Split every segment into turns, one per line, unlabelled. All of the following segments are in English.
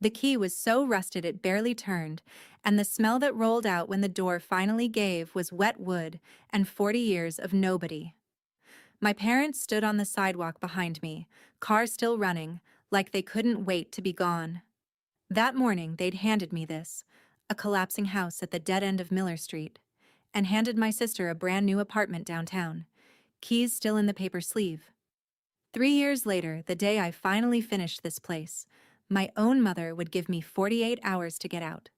The key was so rusted it barely turned, and the smell that rolled out when the door finally gave was wet wood and 40 years of nobody. My parents stood on the sidewalk behind me, car still running, like they couldn't wait to be gone. That morning they'd handed me this, a collapsing house at the dead end of Miller Street, and handed my sister a brand new apartment downtown, keys still in the paper sleeve. 3 years later, the day I finally finished this place, my own mother would give me 48 hours to get out.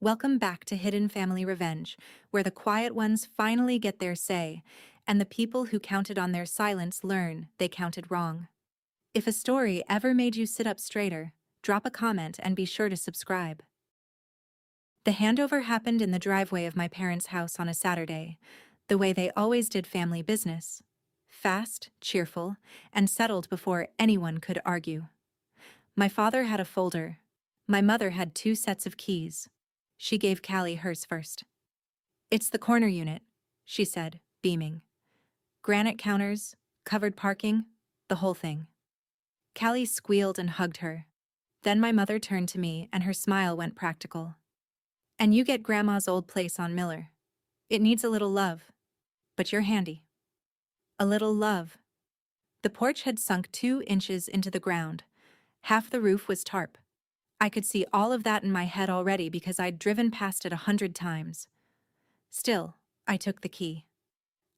Welcome back to Hidden Family Revenge, where the quiet ones finally get their say, and the people who counted on their silence learn they counted wrong. If a story ever made you sit up straighter, drop a comment and be sure to subscribe. The handover happened in the driveway of my parents' house on a Saturday, the way they always did family business. Fast, cheerful, and settled before anyone could argue. My father had a folder. My mother had 2 sets of keys. She gave Callie hers first. "It's the corner unit," she said, beaming. "Granite counters, covered parking, the whole thing." Callie squealed and hugged her. Then my mother turned to me and her smile went practical. "And you get Grandma's old place on Miller. It needs a little love. But you're handy." A little love. The porch had sunk 2 inches into the ground. Half the roof was tarp. I could see all of that in my head already because I'd driven past it 100 times. Still, I took the key.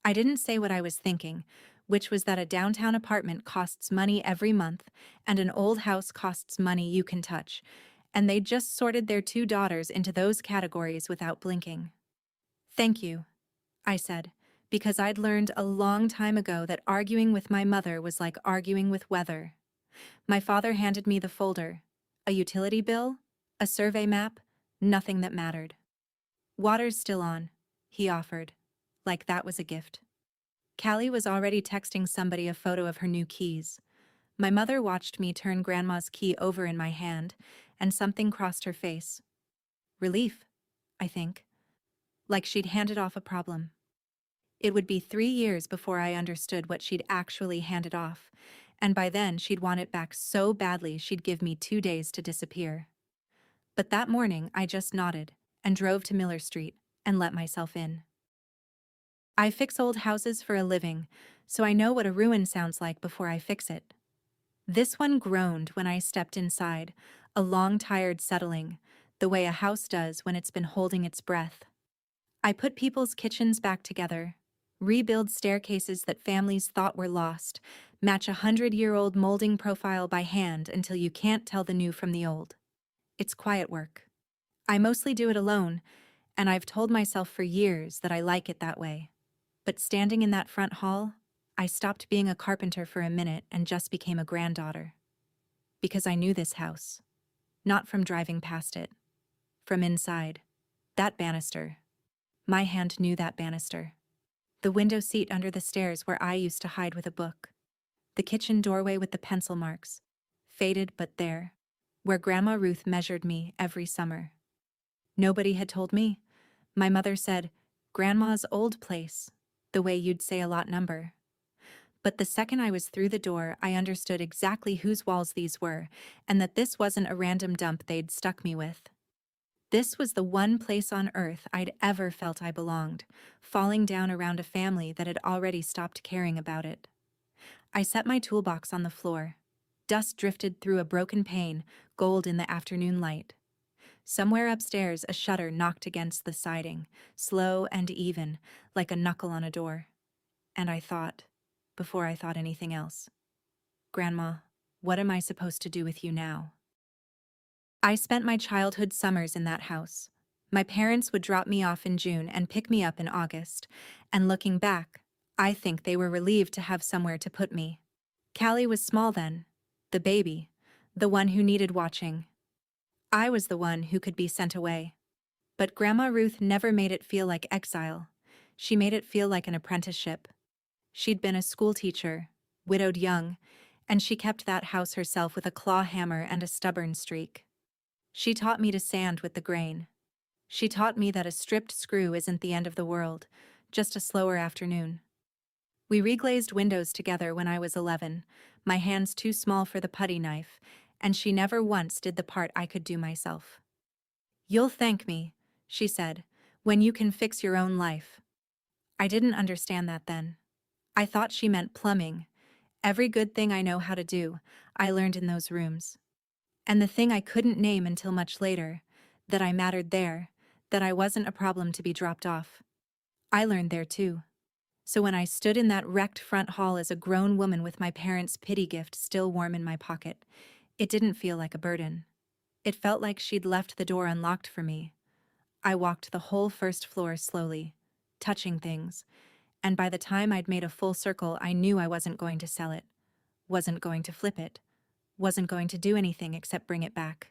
I didn't say what I was thinking, which was that a downtown apartment costs money every month, and an old house costs money you can touch, and they just sorted their 2 daughters into those categories without blinking. "Thank you," I said, because I'd learned a long time ago that arguing with my mother was like arguing with weather. My father handed me the folder. A utility bill? A survey map? Nothing that mattered. "Water's still on," he offered, like that was a gift. Callie was already texting somebody a photo of her new keys. My mother watched me turn Grandma's key over in my hand, and something crossed her face. Relief, I think. Like she'd handed off a problem. It would be 3 years before I understood what she'd actually handed off, and by then she'd want it back so badly she'd give me 2 days to disappear. But that morning I just nodded and drove to Miller Street and let myself in. I fix old houses for a living, so I know what a ruin sounds like before I fix it. This one groaned when I stepped inside, a long tired settling, the way a house does when it's been holding its breath. I put people's kitchens back together, rebuild staircases that families thought were lost, match a 100-year-old molding profile by hand until you can't tell the new from the old. It's quiet work. I mostly do it alone, and I've told myself for years that I like it that way. But standing in that front hall, I stopped being a carpenter for a minute and just became a granddaughter. Because I knew this house. Not from driving past it. From inside. That banister. My hand knew that banister. The window seat under the stairs where I used to hide with a book. The kitchen doorway with the pencil marks. Faded but there. Where Grandma Ruth measured me every summer. Nobody had told me. My mother said, "Grandma's old place," the way you'd say a lot number. But the second I was through the door, I understood exactly whose walls these were, and that this wasn't a random dump they'd stuck me with. This was the one place on earth I'd ever felt I belonged, falling down around a family that had already stopped caring about it. I set my toolbox on the floor. Dust drifted through a broken pane, gold in the afternoon light. Somewhere upstairs, a shutter knocked against the siding, slow and even, like a knuckle on a door. And I thought, before I thought anything else, "Grandma, what am I supposed to do with you now?" I spent my childhood summers in that house. My parents would drop me off in June and pick me up in August, and looking back, I think they were relieved to have somewhere to put me. Callie was small then, the baby, the one who needed watching. I was the one who could be sent away. But Grandma Ruth never made it feel like exile. She made it feel like an apprenticeship. She'd been a school teacher, widowed young, and she kept that house herself with a claw hammer and a stubborn streak. She taught me to sand with the grain. She taught me that a stripped screw isn't the end of the world, just a slower afternoon. We reglazed windows together when I was 11, my hands too small for the putty knife, and she never once did the part I could do myself. "You'll thank me," she said, "when you can fix your own life." I didn't understand that then. I thought she meant plumbing. Every good thing I know how to do, I learned in those rooms. And the thing I couldn't name until much later, that I mattered there, that I wasn't a problem to be dropped off, I learned there too. So when I stood in that wrecked front hall as a grown woman with my parents' pity gift still warm in my pocket, it didn't feel like a burden. It felt like she'd left the door unlocked for me. I walked the whole first floor slowly, touching things, and by the time I'd made a full circle, I knew I wasn't going to sell it, wasn't going to flip it, wasn't going to do anything except bring it back.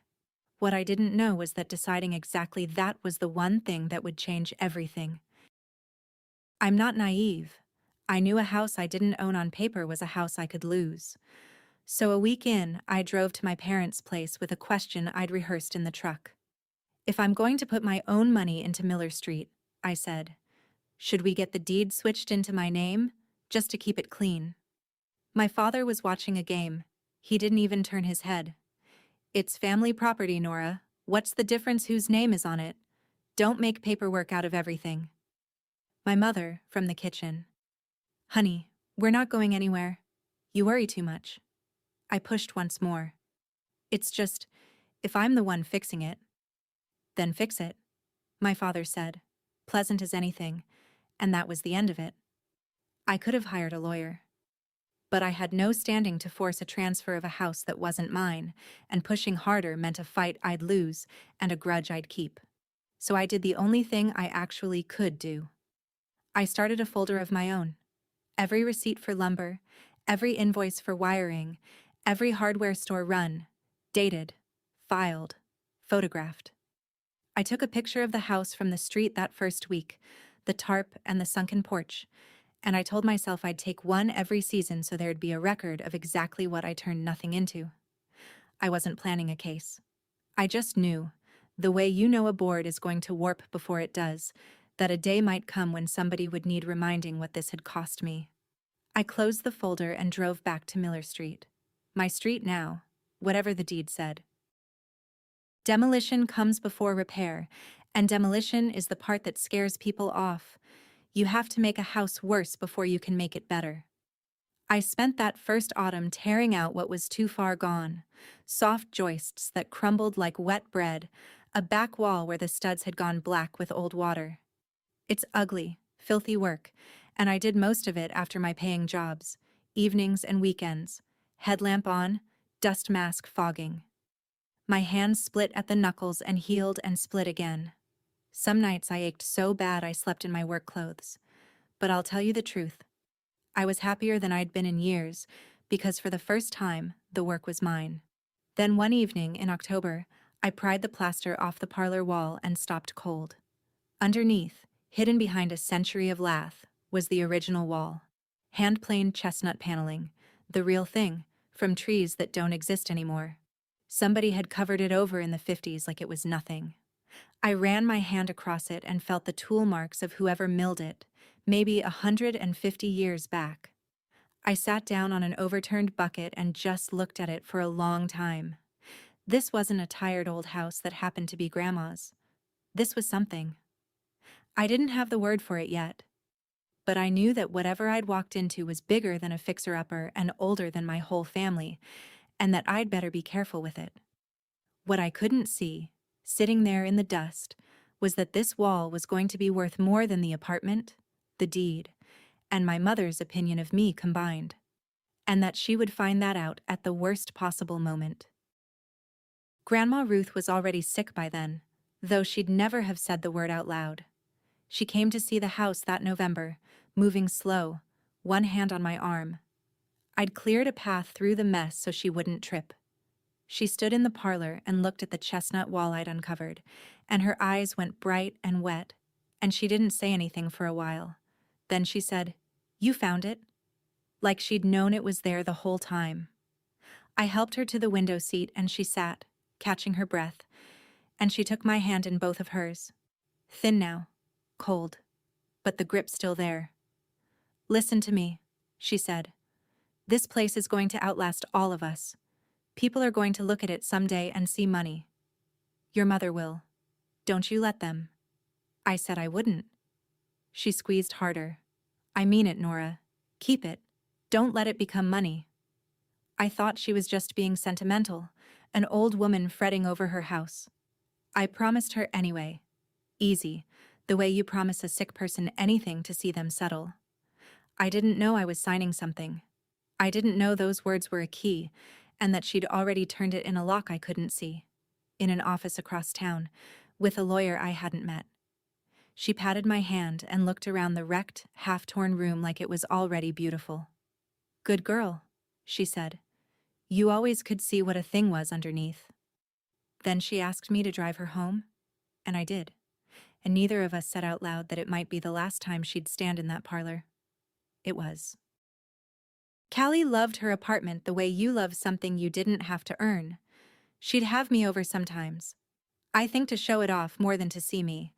What I didn't know was that deciding exactly that was the one thing that would change everything. I'm not naive. I knew a house I didn't own on paper was a house I could lose. So a week in, I drove to my parents' place with a question I'd rehearsed in the truck. "If I'm going to put my own money into Miller Street," I said, "should we get the deed switched into my name, just to keep it clean?" My father was watching a game. He didn't even turn his head. "It's family property, Nora. What's the difference whose name is on it? Don't make paperwork out of everything." My mother, from the kitchen. "Honey, we're not going anywhere. You worry too much." I pushed once more. "It's just, if I'm the one fixing it, then fix it," my father said, pleasant as anything, and that was the end of it. I could have hired a lawyer. But I had no standing to force a transfer of a house that wasn't mine, and pushing harder meant a fight I'd lose and a grudge I'd keep. So I did the only thing I actually could do. I started a folder of my own. Every receipt for lumber, every invoice for wiring, every hardware store run, dated, filed, photographed. I took a picture of the house from the street that first week, the tarp and the sunken porch, and I told myself I'd take one every season so there'd be a record of exactly what I turned nothing into. I wasn't planning a case. I just knew, the way you know a board is going to warp before it does, that a day might come when somebody would need reminding what this had cost me. I closed the folder and drove back to Miller Street. My street now, whatever the deed said. Demolition comes before repair, and demolition is the part that scares people off. You have to make a house worse before you can make it better. I spent that first autumn tearing out what was too far gone, soft joists that crumbled like wet bread, a back wall where the studs had gone black with old water. It's ugly, filthy work, and I did most of it after my paying jobs, evenings and weekends, headlamp on, dust mask fogging. My hands split at the knuckles and healed and split again. Some nights I ached so bad I slept in my work clothes. But I'll tell you the truth. I was happier than I'd been in years, because for the first time, the work was mine. Then one evening in October, I pried the plaster off the parlor wall and stopped cold. Underneath, hidden behind a century of lath, was the original wall. Hand-planed chestnut paneling, the real thing, from trees that don't exist anymore. Somebody had covered it over in the 50s like it was nothing. I ran my hand across it and felt the tool marks of whoever milled it, maybe 150 years back. I sat down on an overturned bucket and just looked at it for a long time. This wasn't a tired old house that happened to be Grandma's. This was something. I didn't have the word for it yet, but I knew that whatever I'd walked into was bigger than a fixer-upper and older than my whole family, and that I'd better be careful with it. What I couldn't see, sitting there in the dust, was that this wall was going to be worth more than the apartment, the deed, and my mother's opinion of me combined, and that she would find that out at the worst possible moment. Grandma Ruth was already sick by then, though she'd never have said the word out loud. She came to see the house that November, moving slow, one hand on my arm. I'd cleared a path through the mess so she wouldn't trip. She stood in the parlor and looked at the chestnut wall I'd uncovered, and her eyes went bright and wet, and she didn't say anything for a while. Then she said, "You found it?" Like she'd known it was there the whole time. I helped her to the window seat and she sat, catching her breath, and she took my hand in both of hers. Thin now, cold, but the grip still there. "Listen to me," she said. "This place is going to outlast all of us. People are going to look at it someday and see money. Your mother will. Don't you let them." I said I wouldn't. She squeezed harder. "I mean it, Nora. Keep it. Don't let it become money." I thought she was just being sentimental, an old woman fretting over her house. I promised her anyway. Easy, the way you promise a sick person anything to see them settle. I didn't know I was signing something. I didn't know those words were a key, and that she'd already turned it in a lock I couldn't see. In an office across town, with a lawyer I hadn't met. She patted my hand and looked around the wrecked, half-torn room like it was already beautiful. "Good girl," she said. "You always could see what a thing was underneath." Then she asked me to drive her home, and I did. And neither of us said out loud that it might be the last time she'd stand in that parlor. It was. Callie loved her apartment the way you love something you didn't have to earn. She'd have me over sometimes. I think to show it off more than to see me,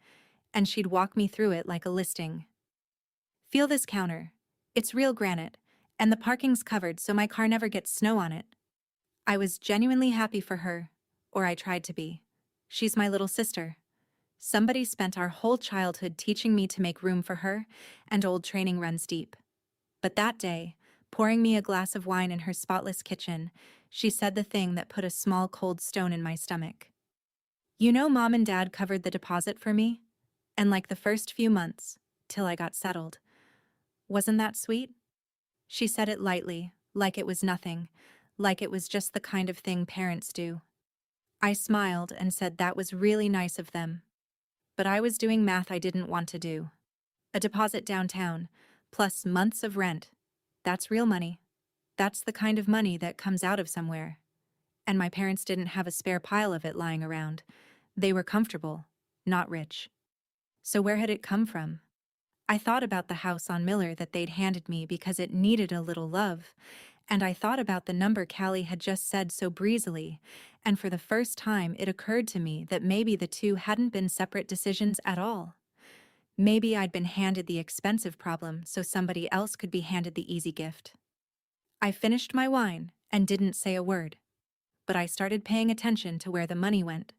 and she'd walk me through it like a listing. "Feel this counter. It's real granite, and the parking's covered so my car never gets snow on it." I was genuinely happy for her, or I tried to be. She's my little sister. Somebody spent our whole childhood teaching me to make room for her, and old training runs deep. But that day, pouring me a glass of wine in her spotless kitchen, she said the thing that put a small cold stone in my stomach. "You know, Mom and Dad covered the deposit for me? And like the first few months, till I got settled. Wasn't that sweet?" She said it lightly, like it was nothing, like it was just the kind of thing parents do. I smiled and said that was really nice of them. But I was doing math I didn't want to do. A deposit downtown, plus months of rent. That's real money. That's the kind of money that comes out of somewhere. And my parents didn't have a spare pile of it lying around. They were comfortable, not rich. So where had it come from? I thought about the house on Miller that they'd handed me because it needed a little love, and I thought about the number Callie had just said so breezily, and for the first time it occurred to me that maybe the two hadn't been separate decisions at all. Maybe I'd been handed the expensive problem so somebody else could be handed the easy gift. I finished my wine and didn't say a word, but I started paying attention to where the money went.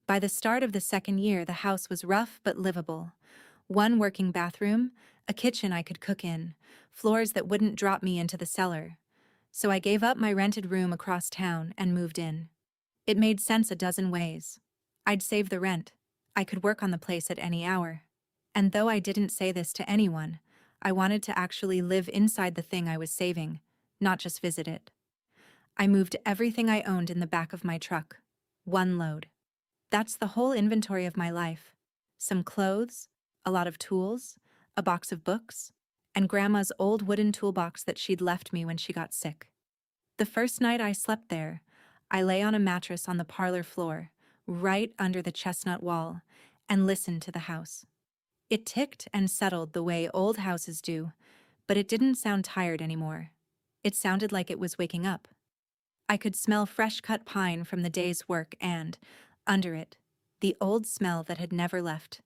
By the start of the second year, the house was rough but livable. One working bathroom, a kitchen I could cook in, floors that wouldn't drop me into the cellar. So I gave up my rented room across town and moved in. It made sense a dozen ways. I'd save the rent. I could work on the place at any hour. And though I didn't say this to anyone, I wanted to actually live inside the thing I was saving, not just visit it. I moved everything I owned in the back of my truck. One load. That's the whole inventory of my life. Some clothes, a lot of tools, a box of books, and Grandma's old wooden toolbox that she'd left me when she got sick. The first night I slept there, I lay on a mattress on the parlor floor, right under the chestnut wall, and listened to the house. It ticked and settled the way old houses do, but it didn't sound tired anymore. It sounded like it was waking up. I could smell fresh-cut pine from the day's work and, under it, the old smell that had never left.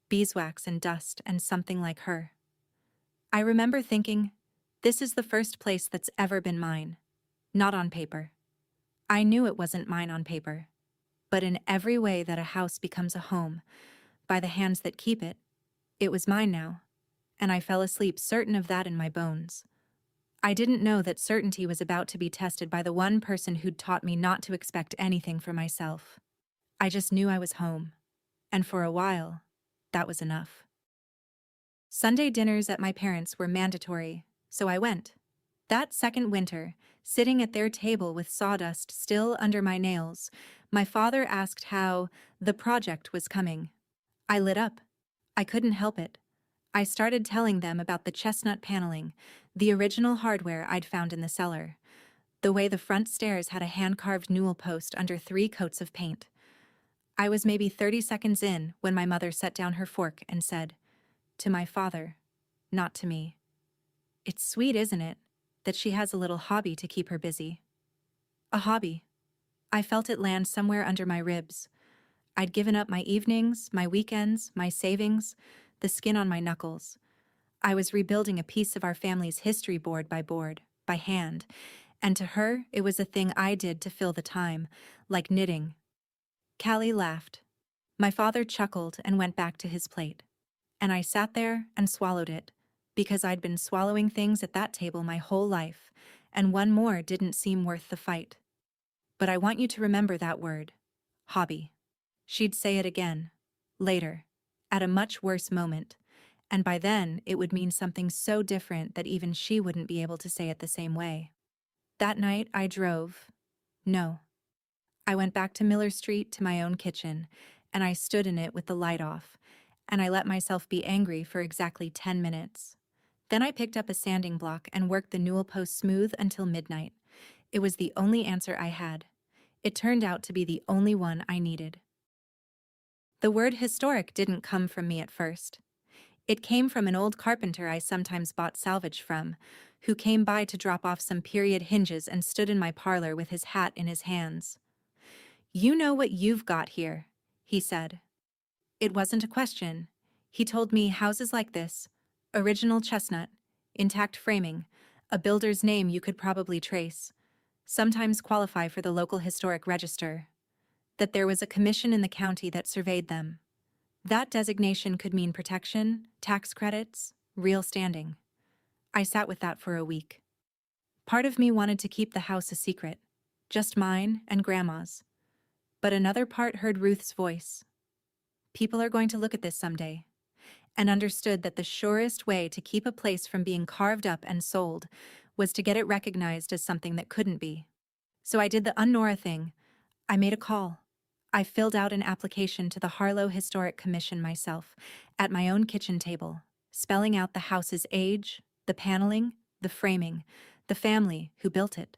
Beeswax and dust and something like her. I remember thinking, this is the first place that's ever been mine. Not on paper. I knew it wasn't mine on paper. But in every way that a house becomes a home, by the hands that keep it, it was mine now. And I fell asleep certain of that in my bones. I didn't know that certainty was about to be tested by the one person who'd taught me not to expect anything for myself. I just knew I was home. And for a while, that was enough. Sunday dinners at my parents' were mandatory, so I went. That second winter, sitting at their table with sawdust still under my nails, my father asked how the project was coming. I lit up. I couldn't help it. I started telling them about the chestnut paneling, the original hardware I'd found in the cellar, the way the front stairs had a hand-carved newel post under 3 coats of paint. I was maybe 30 seconds in when my mother set down her fork and said, to my father, not to me, "It's sweet, isn't it, that she has a little hobby to keep her busy?" A hobby. I felt it land somewhere under my ribs. I'd given up my evenings, my weekends, my savings, the skin on my knuckles. I was rebuilding a piece of our family's history board, by hand, And to her, it was a thing I did to fill the time, like knitting. Callie laughed. My father chuckled and went back to his plate. And I sat there and swallowed it, because I'd been swallowing things at that table my whole life, and one more didn't seem worth the fight. But I want you to remember that word. Hobby. She'd say it again. Later. At a much worse moment. And by then, it would mean something so different that even she wouldn't be able to say it the same way. That night, I drove. No. I went back to Miller Street to my own kitchen, and I stood in it with the light off, and I let myself be angry for exactly 10 minutes. Then I picked up a sanding block and worked the newel post smooth until midnight. It was the only answer I had. It turned out to be the only one I needed. The word historic didn't come from me at first. It came from an old carpenter I sometimes bought salvage from, who came by to drop off some period hinges and stood in my parlor with his hat in his hands. "You know what you've got here," he said. It wasn't a question. He told me houses like this, original chestnut, intact framing, a builder's name you could probably trace, sometimes qualify for the local historic register, that there was a commission in the county that surveyed them. That designation could mean protection, tax credits, real standing. I sat with that for a week. Part of me wanted to keep the house a secret, just mine and Grandma's. But another part heard Ruth's voice. People are going to look at this someday, and understood that the surest way to keep a place from being carved up and sold was to get it recognized as something that couldn't be. So I did the un-Nora thing. I made a call. I filled out an application to the Harlow Historic Commission myself, at my own kitchen table, spelling out the house's age, the paneling, the framing, the family who built it.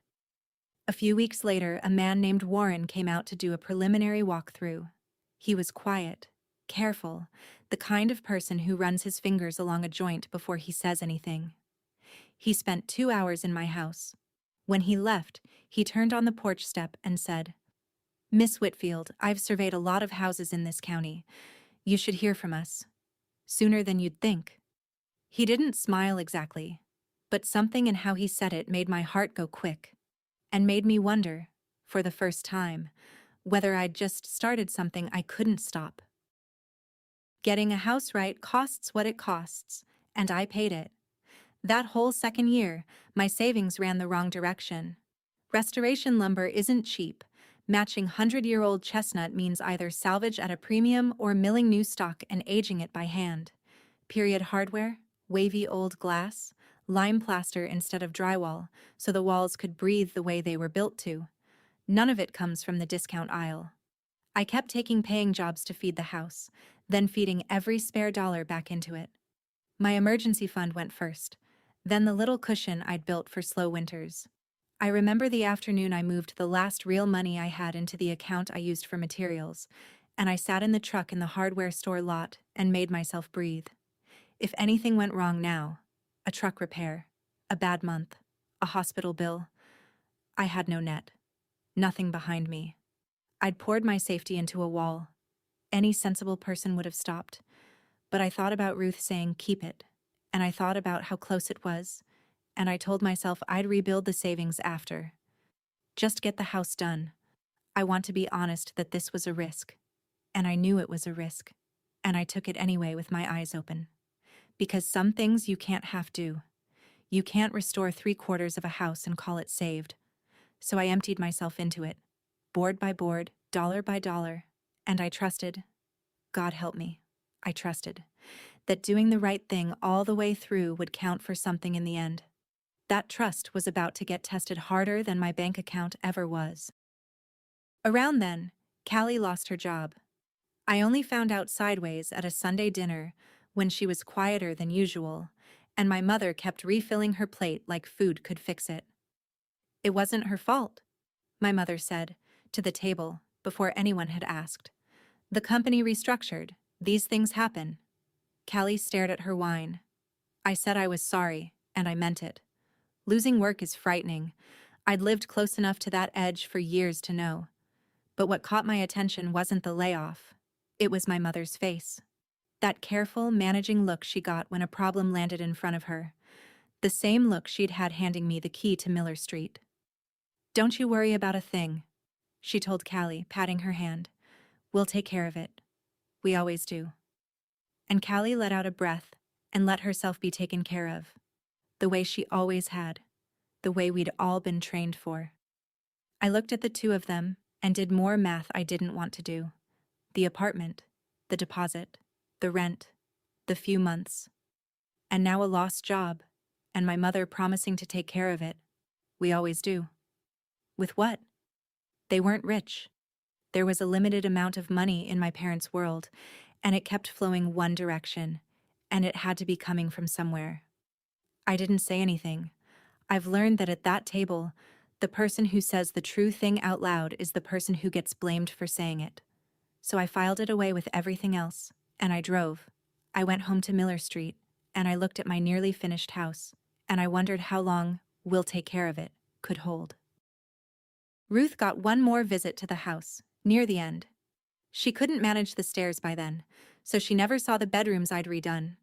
A few weeks later, a man named Warren came out to do a preliminary walkthrough. He was quiet, careful, the kind of person who runs his fingers along a joint before he says anything. He spent 2 hours in my house. When he left, he turned on the porch step and said, "Miss Whitfield, I've surveyed a lot of houses in this county. You should hear from us. Sooner than you'd think." He didn't smile exactly, but something in how he said it made my heart go quick, and made me wonder, for the first time, whether I'd just started something I couldn't stop. Getting a house right costs what it costs, and I paid it. That whole second year, my savings ran the wrong direction. Restoration lumber isn't cheap. Matching 100-year-old chestnut means either salvage at a premium or milling new stock and aging it by hand. Period hardware, wavy old glass, lime plaster instead of drywall, so the walls could breathe the way they were built to. None of it comes from the discount aisle. I kept taking paying jobs to feed the house, then feeding every spare dollar back into it. My emergency fund went first, then the little cushion I'd built for slow winters. I remember the afternoon I moved the last real money I had into the account I used for materials, and I sat in the truck in the hardware store lot and made myself breathe. If anything went wrong now, a truck repair, a bad month, a hospital bill, I had no net. Nothing behind me. I'd poured my safety into a wall. Any sensible person would have stopped. But I thought about Ruth saying, "Keep it," and I thought about how close it was, and I told myself I'd rebuild the savings after. Just get the house done. I want to be honest that this was a risk. And I knew it was a risk. And I took it anyway with my eyes open. Because some things you can't half do. You can't restore 3/4 of a house and call it saved. So I emptied myself into it, board by board, dollar by dollar, and I trusted, God help me, I trusted, that doing the right thing all the way through would count for something in the end. That trust was about to get tested harder than my bank account ever was. Around then, Callie lost her job. I only found out sideways at a Sunday dinner when she was quieter than usual, and my mother kept refilling her plate like food could fix it. It wasn't her fault, my mother said, to the table, before anyone had asked. The company restructured. These things happen. Callie stared at her wine. I said I was sorry, and I meant it. Losing work is frightening. I'd lived close enough to that edge for years to know. But what caught my attention wasn't the layoff. It was my mother's face. That careful, managing look she got when a problem landed in front of her. The same look she'd had handing me the key to Miller Street. Don't you worry about a thing, she told Callie, patting her hand. We'll take care of it. We always do. And Callie let out a breath and let herself be taken care of. The way she always had. The way we'd all been trained for. I looked at the two of them and did more math I didn't want to do. The apartment, the deposit, the rent, the few months. And now a lost job, and my mother promising to take care of it. We always do. With what? They weren't rich. There was a limited amount of money in my parents' world, and it kept flowing one direction, and it had to be coming from somewhere. I didn't say anything. I've learned that at that table, the person who says the true thing out loud is the person who gets blamed for saying it. So I filed it away with everything else, and I drove. I went home to Miller Street, and I looked at my nearly finished house, and I wondered how long "we'll take care of it" could hold. Ruth got one more visit to the house, near the end. She couldn't manage the stairs by then, so she never saw the bedrooms I'd redone.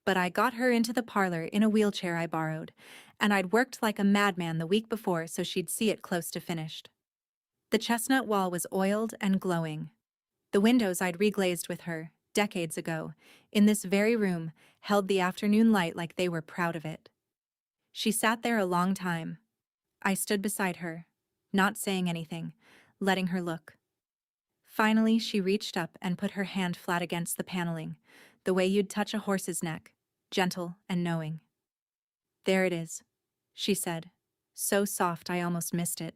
But I got her into the parlor in a wheelchair I borrowed, and I'd worked like a madman the week before so she'd see it close to finished. The chestnut wall was oiled and glowing. The windows I'd reglazed with her, decades ago, in this very room, held the afternoon light like they were proud of it. She sat there a long time. I stood beside her, not saying anything, letting her look. Finally, she reached up and put her hand flat against the paneling, the way you'd touch a horse's neck, gentle and knowing. There it is, she said, so soft I almost missed it.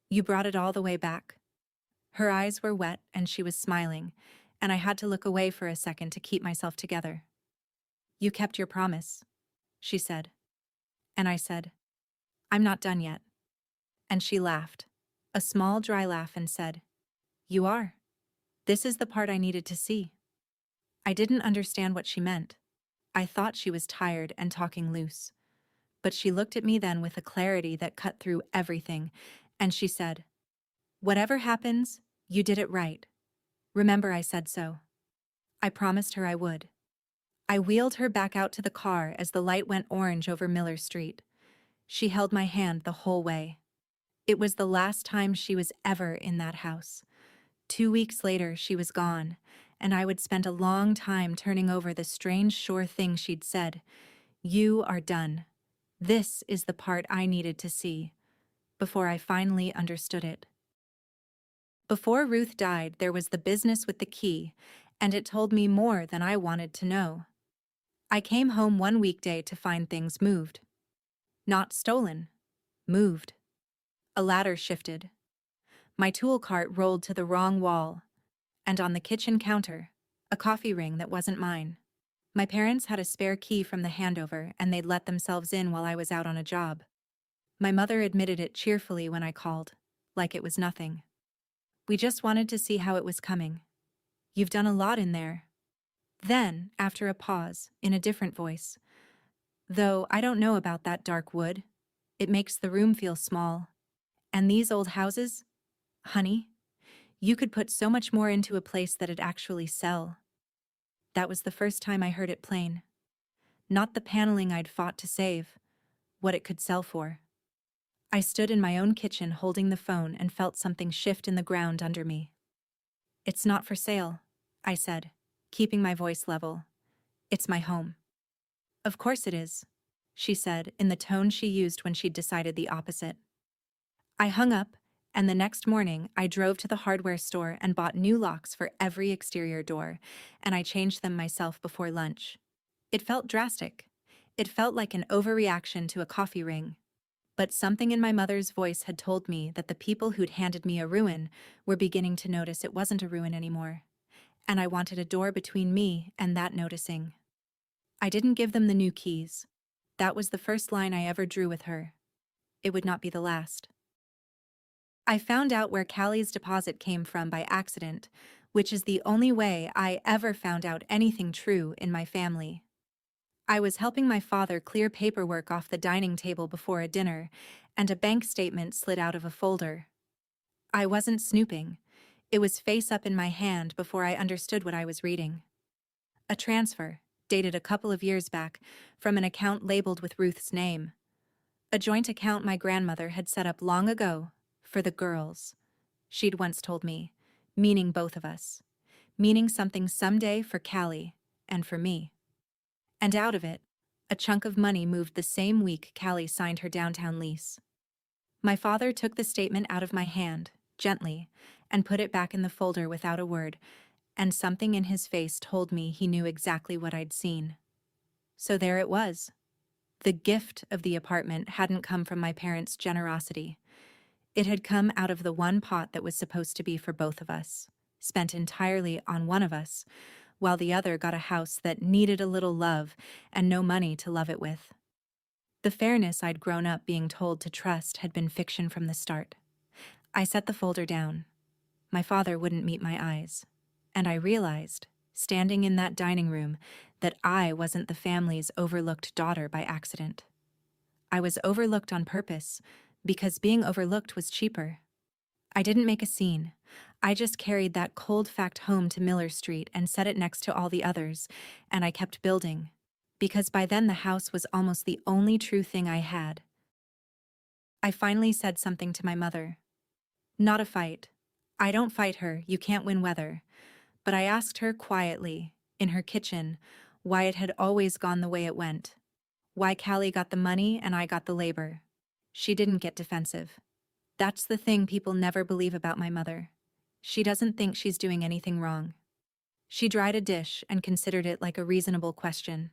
You brought it all the way back. Her eyes were wet and she was smiling, and I had to look away for a second to keep myself together. You kept your promise, she said. And I said, I'm not done yet. And she laughed, a small dry laugh, and said, You are. This is the part I needed to see. I didn't understand what she meant. I thought she was tired and talking loose. But she looked at me then with a clarity that cut through everything, and she said, Whatever happens, you did it right. Remember I said so. I promised her I would. I wheeled her back out to the car as the light went orange over Miller Street. She held my hand the whole way. It was the last time she was ever in that house. 2 weeks later, she was gone, and I would spend a long time turning over the strange sure thing she'd said. You are done. This is the part I needed to see, before I finally understood it. Before Ruth died, there was the business with the key, and it told me more than I wanted to know. I came home one weekday to find things moved. Not stolen. Moved. A ladder shifted. My tool cart rolled to the wrong wall, and on the kitchen counter, a coffee ring that wasn't mine. My parents had a spare key from the handover, and they'd let themselves in while I was out on a job. My mother admitted it cheerfully when I called, like it was nothing. We just wanted to see how it was coming. You've done a lot in there. Then, after a pause, in a different voice, though I don't know about that dark wood. It makes the room feel small. And these old houses? Honey, you could put so much more into a place that'd actually sell. That was the first time I heard it plain. Not the paneling I'd fought to save, what it could sell for. I stood in my own kitchen holding the phone and felt something shift in the ground under me. It's not for sale, I said, keeping my voice level. It's my home. Of course it is, she said in the tone she used when she'd decided the opposite. I hung up, and the next morning I drove to the hardware store and bought new locks for every exterior door, and I changed them myself before lunch. It felt drastic. It felt like an overreaction to a coffee ring. But something in my mother's voice had told me that the people who'd handed me a ruin were beginning to notice it wasn't a ruin anymore, and I wanted a door between me and that noticing. I didn't give them the new keys. That was the first line I ever drew with her. It would not be the last. I found out where Callie's deposit came from by accident, which is the only way I ever found out anything true in my family. I was helping my father clear paperwork off the dining table before a dinner, and a bank statement slid out of a folder. I wasn't snooping. It was face up in my hand before I understood what I was reading. A transfer, dated a couple of years back, from an account labeled with Ruth's name. A joint account my grandmother had set up long ago for the girls, she'd once told me, meaning both of us, meaning something someday for Callie and for me. And out of it, a chunk of money moved the same week Callie signed her downtown lease. My father took the statement out of my hand, gently, and put it back in the folder without a word, and something in his face told me he knew exactly what I'd seen. So there it was. The gift of the apartment hadn't come from my parents' generosity. It had come out of the one pot that was supposed to be for both of us, spent entirely on one of us, while the other got a house that needed a little love and no money to love it with. The fairness I'd grown up being told to trust had been fiction from the start. I set the folder down. My father wouldn't meet my eyes. And I realized, standing in that dining room, that I wasn't the family's overlooked daughter by accident. I was overlooked on purpose, because being overlooked was cheaper. I didn't make a scene. I just carried that cold fact home to Miller Street and set it next to all the others, and I kept building, because by then the house was almost the only true thing I had. I finally said something to my mother. Not a fight. I don't fight her, you can't win weather. But I asked her quietly, in her kitchen, why it had always gone the way it went. Why Callie got the money and I got the labor. She didn't get defensive. That's the thing people never believe about my mother. She doesn't think she's doing anything wrong. She dried a dish and considered it like a reasonable question.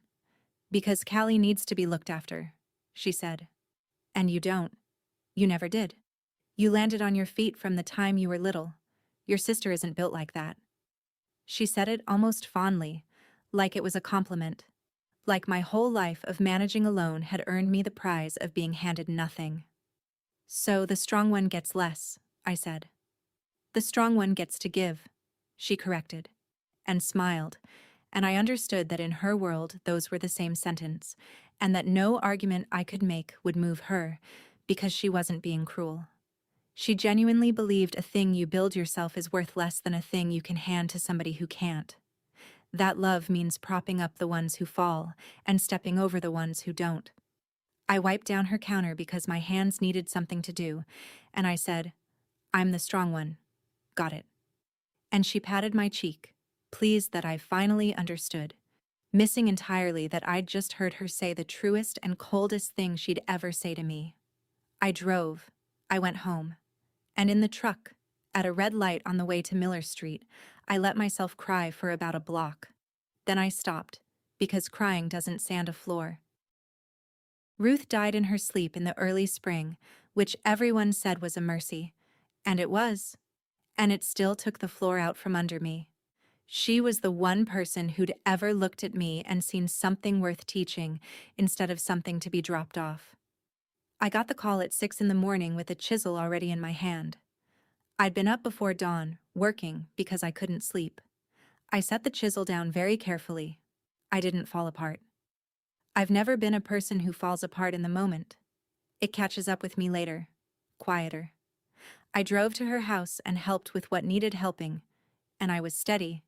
Because Callie needs to be looked after, she said. And you don't. You never did. You landed on your feet from the time you were little. Your sister isn't built like that. She said it almost fondly, like it was a compliment. Like my whole life of managing alone had earned me the prize of being handed nothing. So the strong one gets less, I said. The strong one gets to give, she corrected, and smiled, and I understood that in her world those were the same sentence, and that no argument I could make would move her, because she wasn't being cruel. She genuinely believed a thing you build yourself is worth less than a thing you can hand to somebody who can't. That love means propping up the ones who fall and stepping over the ones who don't. I wiped down her counter because my hands needed something to do, and I said, I'm the strong one. Got it. And she patted my cheek, pleased that I finally understood, missing entirely that I'd just heard her say the truest and coldest thing she'd ever say to me. I drove. I went home. And in the truck, at a red light on the way to Miller Street, I let myself cry for about a block. Then I stopped, because crying doesn't sand a floor. Ruth died in her sleep in the early spring, which everyone said was a mercy. And it was. And it still took the floor out from under me. She was the one person who'd ever looked at me and seen something worth teaching instead of something to be dropped off. I got the call at 6 a.m. with a chisel already in my hand. I'd been up before dawn, working because I couldn't sleep. I set the chisel down very carefully. I didn't fall apart. I've never been a person who falls apart in the moment. It catches up with me later, quieter. I drove to her house and helped with what needed helping, and I was steady,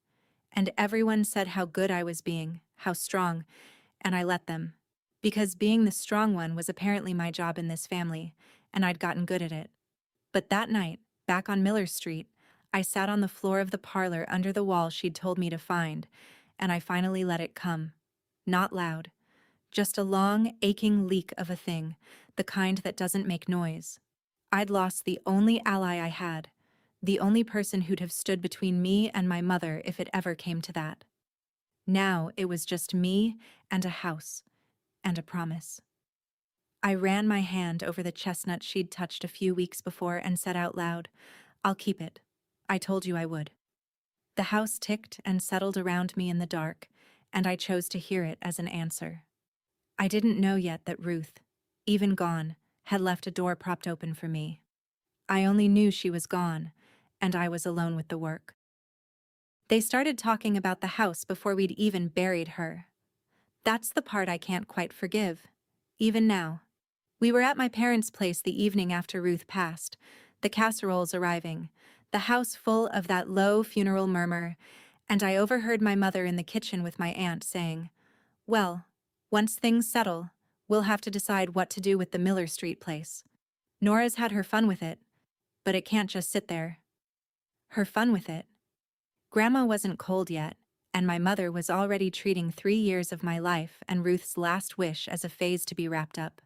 and everyone said how good I was being, how strong, and I let them. Because being the strong one was apparently my job in this family, and I'd gotten good at it. But that night, back on Miller Street, I sat on the floor of the parlor under the wall she'd told me to find, and I finally let it come. Not loud. Just a long, aching leak of a thing, the kind that doesn't make noise. I'd lost the only ally I had, the only person who'd have stood between me and my mother if it ever came to that. Now it was just me and a house, and a promise. I ran my hand over the chestnut she'd touched a few weeks before and said out loud, I'll keep it. I told you I would. The house ticked and settled around me in the dark, and I chose to hear it as an answer. I didn't know yet that Ruth, even gone, had left a door propped open for me. I only knew she was gone, and I was alone with the work. They started talking about the house before we'd even buried her. That's the part I can't quite forgive, even now. We were at my parents' place the evening after Ruth passed, the casseroles arriving, the house full of that low funeral murmur, and I overheard my mother in the kitchen with my aunt saying, well, once things settle, We'll have to decide what to do with the Miller Street place. Nora's had her fun with it, but it can't just sit there. Her fun with it. Grandma wasn't cold yet, and my mother was already treating 3 years of my life and Ruth's last wish as a phase to be wrapped up.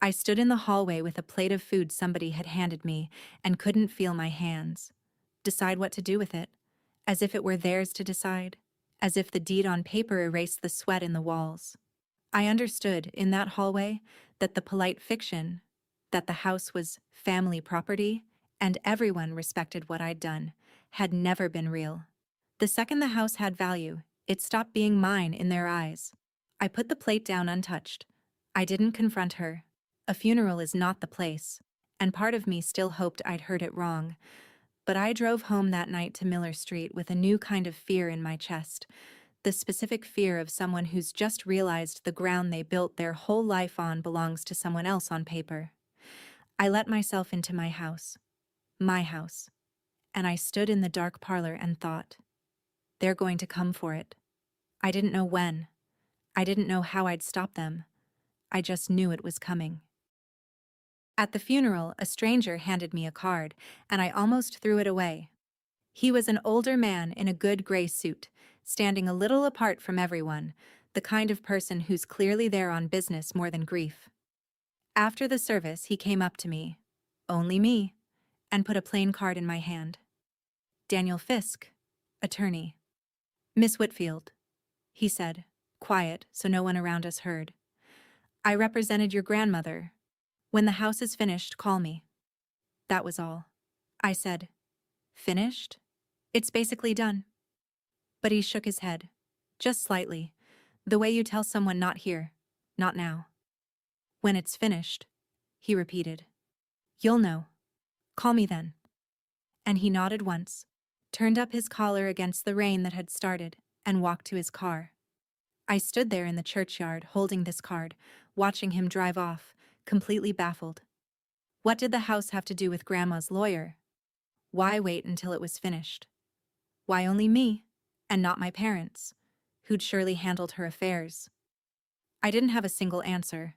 I stood in the hallway with a plate of food somebody had handed me and couldn't feel my hands. Decide what to do with it, as if it were theirs to decide, as if the deed on paper erased the sweat in the walls. I understood, in that hallway, that the polite fiction, that the house was family property, and everyone respected what I'd done, had never been real. The second the house had value, it stopped being mine in their eyes. I put the plate down untouched. I didn't confront her. A funeral is not the place, and part of me still hoped I'd heard it wrong. But I drove home that night to Miller Street with a new kind of fear in my chest, the specific fear of someone who's just realized the ground they built their whole life on belongs to someone else on paper. I let myself into my house, and I stood in the dark parlor and thought, they're going to come for it. I didn't know when. I didn't know how I'd stop them. I just knew it was coming. At the funeral, a stranger handed me a card, and I almost threw it away. He was an older man in a good gray suit, standing a little apart from everyone, the kind of person who's clearly there on business more than grief. After the service, he came up to me, only me, and put a plain card in my hand. Daniel Fisk, attorney. Miss Whitfield, he said, quiet so no one around us heard. I represented your grandmother. When the house is finished, call me. That was all. I said, finished? It's basically done. But he shook his head, just slightly, the way you tell someone not here, not now. When it's finished, he repeated. You'll know. Call me then. And he nodded once, turned up his collar against the rain that had started, and walked to his car. I stood there in the churchyard holding this card, watching him drive off, completely baffled. What did the house have to do with Grandma's lawyer? Why wait until it was finished? Why only me, and not my parents, who'd surely handled her affairs? I didn't have a single answer,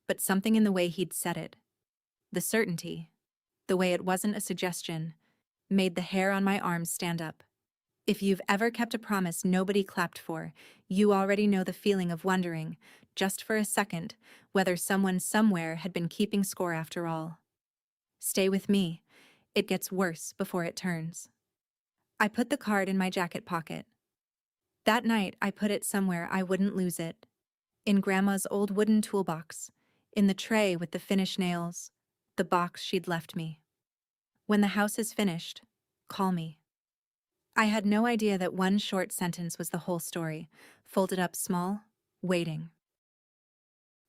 but something in the way he'd said it, the certainty, the way it wasn't a suggestion, made the hair on my arms stand up. If you've ever kept a promise nobody clapped for, you already know the feeling of wondering, just for a second, whether someone somewhere had been keeping score after all. Stay with me. It gets worse before it turns. I put the card in my jacket pocket. That night, I put it somewhere I wouldn't lose it. In Grandma's old wooden toolbox, in the tray with the finished nails, the box she'd left me. When the house is finished, call me. I had no idea that one short sentence was the whole story, folded up small, waiting.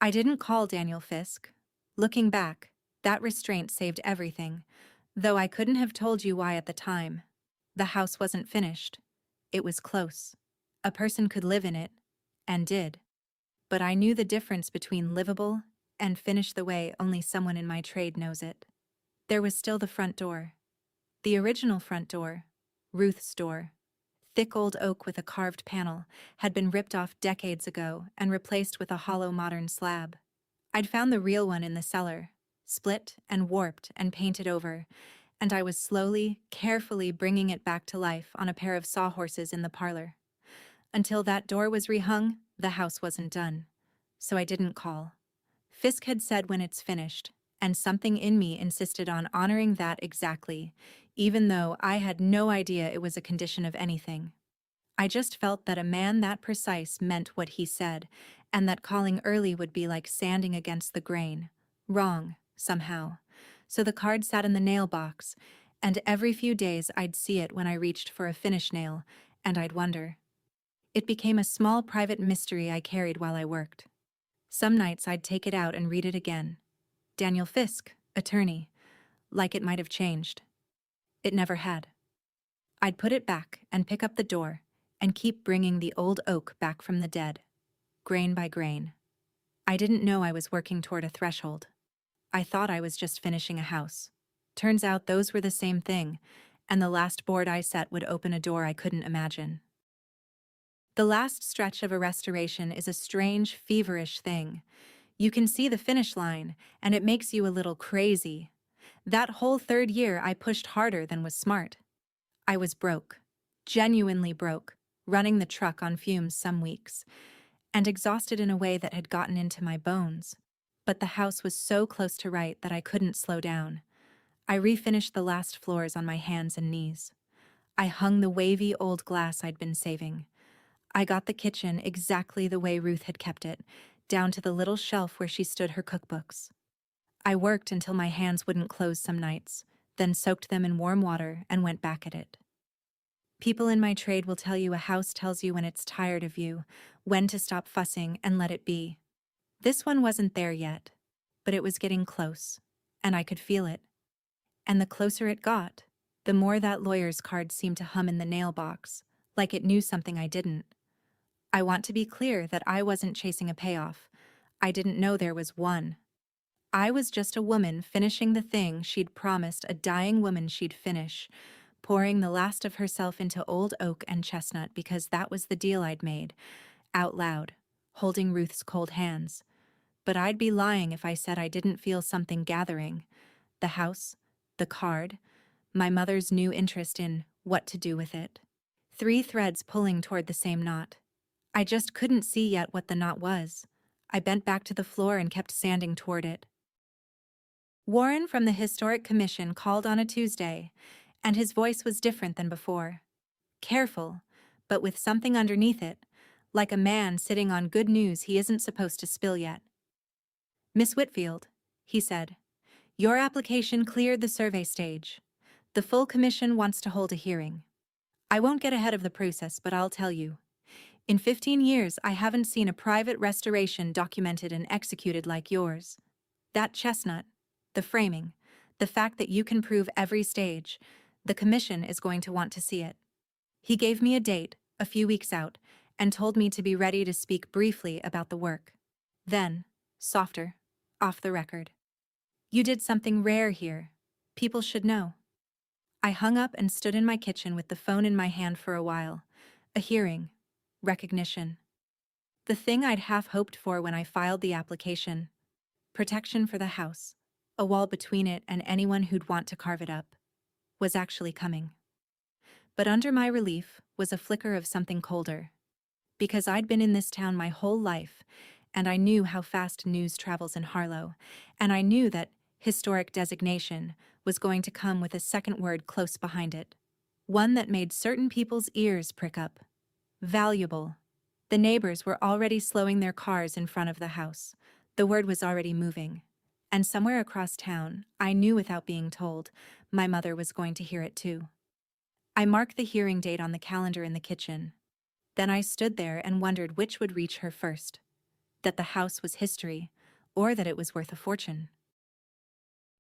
I didn't call Daniel Fisk. Looking back, that restraint saved everything, though I couldn't have told you why at the time. The house wasn't finished. It was close. A person could live in it, and did. But I knew the difference between livable and finished the way only someone in my trade knows it. There was still the front door. The original front door, Ruth's door. Thick old oak with a carved panel, had been ripped off decades ago and replaced with a hollow modern slab. I'd found the real one in the cellar, split and warped and painted over, and I was slowly, carefully bringing it back to life on a pair of sawhorses in the parlor. Until that door was rehung, the house wasn't done. So I didn't call. Fisk had said when it's finished, and something in me insisted on honoring that exactly, even though I had no idea it was a condition of anything. I just felt that a man that precise meant what he said, and that calling early would be like sanding against the grain. Wrong, somehow. So the card sat in the nail box, and every few days I'd see it when I reached for a finish nail, and I'd wonder. It became a small private mystery I carried while I worked. Some nights I'd take it out and read it again. Daniel Fisk, attorney, like it might have changed. It never had. I'd put it back and pick up the door and keep bringing the old oak back from the dead, grain by grain. I didn't know I was working toward a threshold. I thought I was just finishing a house. Turns out those were the same thing, and the last board I set would open a door I couldn't imagine. The last stretch of a restoration is a strange, feverish thing. You can see the finish line, and it makes you a little crazy. That whole third year I pushed harder than was smart. I was broke. Genuinely broke, running the truck on fumes some weeks, and exhausted in a way that had gotten into my bones. But the house was so close to right that I couldn't slow down. I refinished the last floors on my hands and knees. I hung the wavy old glass I'd been saving. I got the kitchen exactly the way Ruth had kept it, down to the little shelf where she stood her cookbooks. I worked until my hands wouldn't close some nights, then soaked them in warm water and went back at it. People in my trade will tell you a house tells you when it's tired of you, when to stop fussing and let it be. This one wasn't there yet, but it was getting close, and I could feel it. And the closer it got, the more that lawyer's card seemed to hum in the nail box, like it knew something I didn't. I want to be clear that I wasn't chasing a payoff. I didn't know there was one. I was just a woman finishing the thing she'd promised a dying woman she'd finish, pouring the last of herself into old oak and chestnut because that was the deal I'd made, out loud, holding Ruth's cold hands. But I'd be lying if I said I didn't feel something gathering. The house, the card, my mother's new interest in what to do with it. 3 threads pulling toward the same knot. I just couldn't see yet what the knot was. I bent back to the floor and kept sanding toward it. Warren from the Historic Commission called on a Tuesday, and his voice was different than before. Careful, but with something underneath it, like a man sitting on good news he isn't supposed to spill yet. "Miss Whitfield," he said, "your application cleared the survey stage. The full commission wants to hold a hearing. I won't get ahead of the process, but I'll tell you. In 15 years, I haven't seen a private restoration documented and executed like yours. That chestnut, the framing, the fact that you can prove every stage, the commission is going to want to see it." He gave me a date, a few weeks out, and told me to be ready to speak briefly about the work. Then, softer, off the record. "You did something rare here. People should know." I hung up and stood in my kitchen with the phone in my hand for a while. A hearing. Recognition. The thing I'd half hoped for when I filed the application. Protection for the house, a wall between it and anyone who'd want to carve it up, was actually coming. But under my relief was a flicker of something colder. Because I'd been in this town my whole life, and I knew how fast news travels in Harlow, and I knew that historic designation was going to come with a second word close behind it. One that made certain people's ears prick up. Valuable. The neighbors were already slowing their cars in front of the house. The word was already moving. And somewhere across town, I knew without being told, my mother was going to hear it too. I marked the hearing date on the calendar in the kitchen. Then I stood there and wondered which would reach her first. That the house was history, or that it was worth a fortune.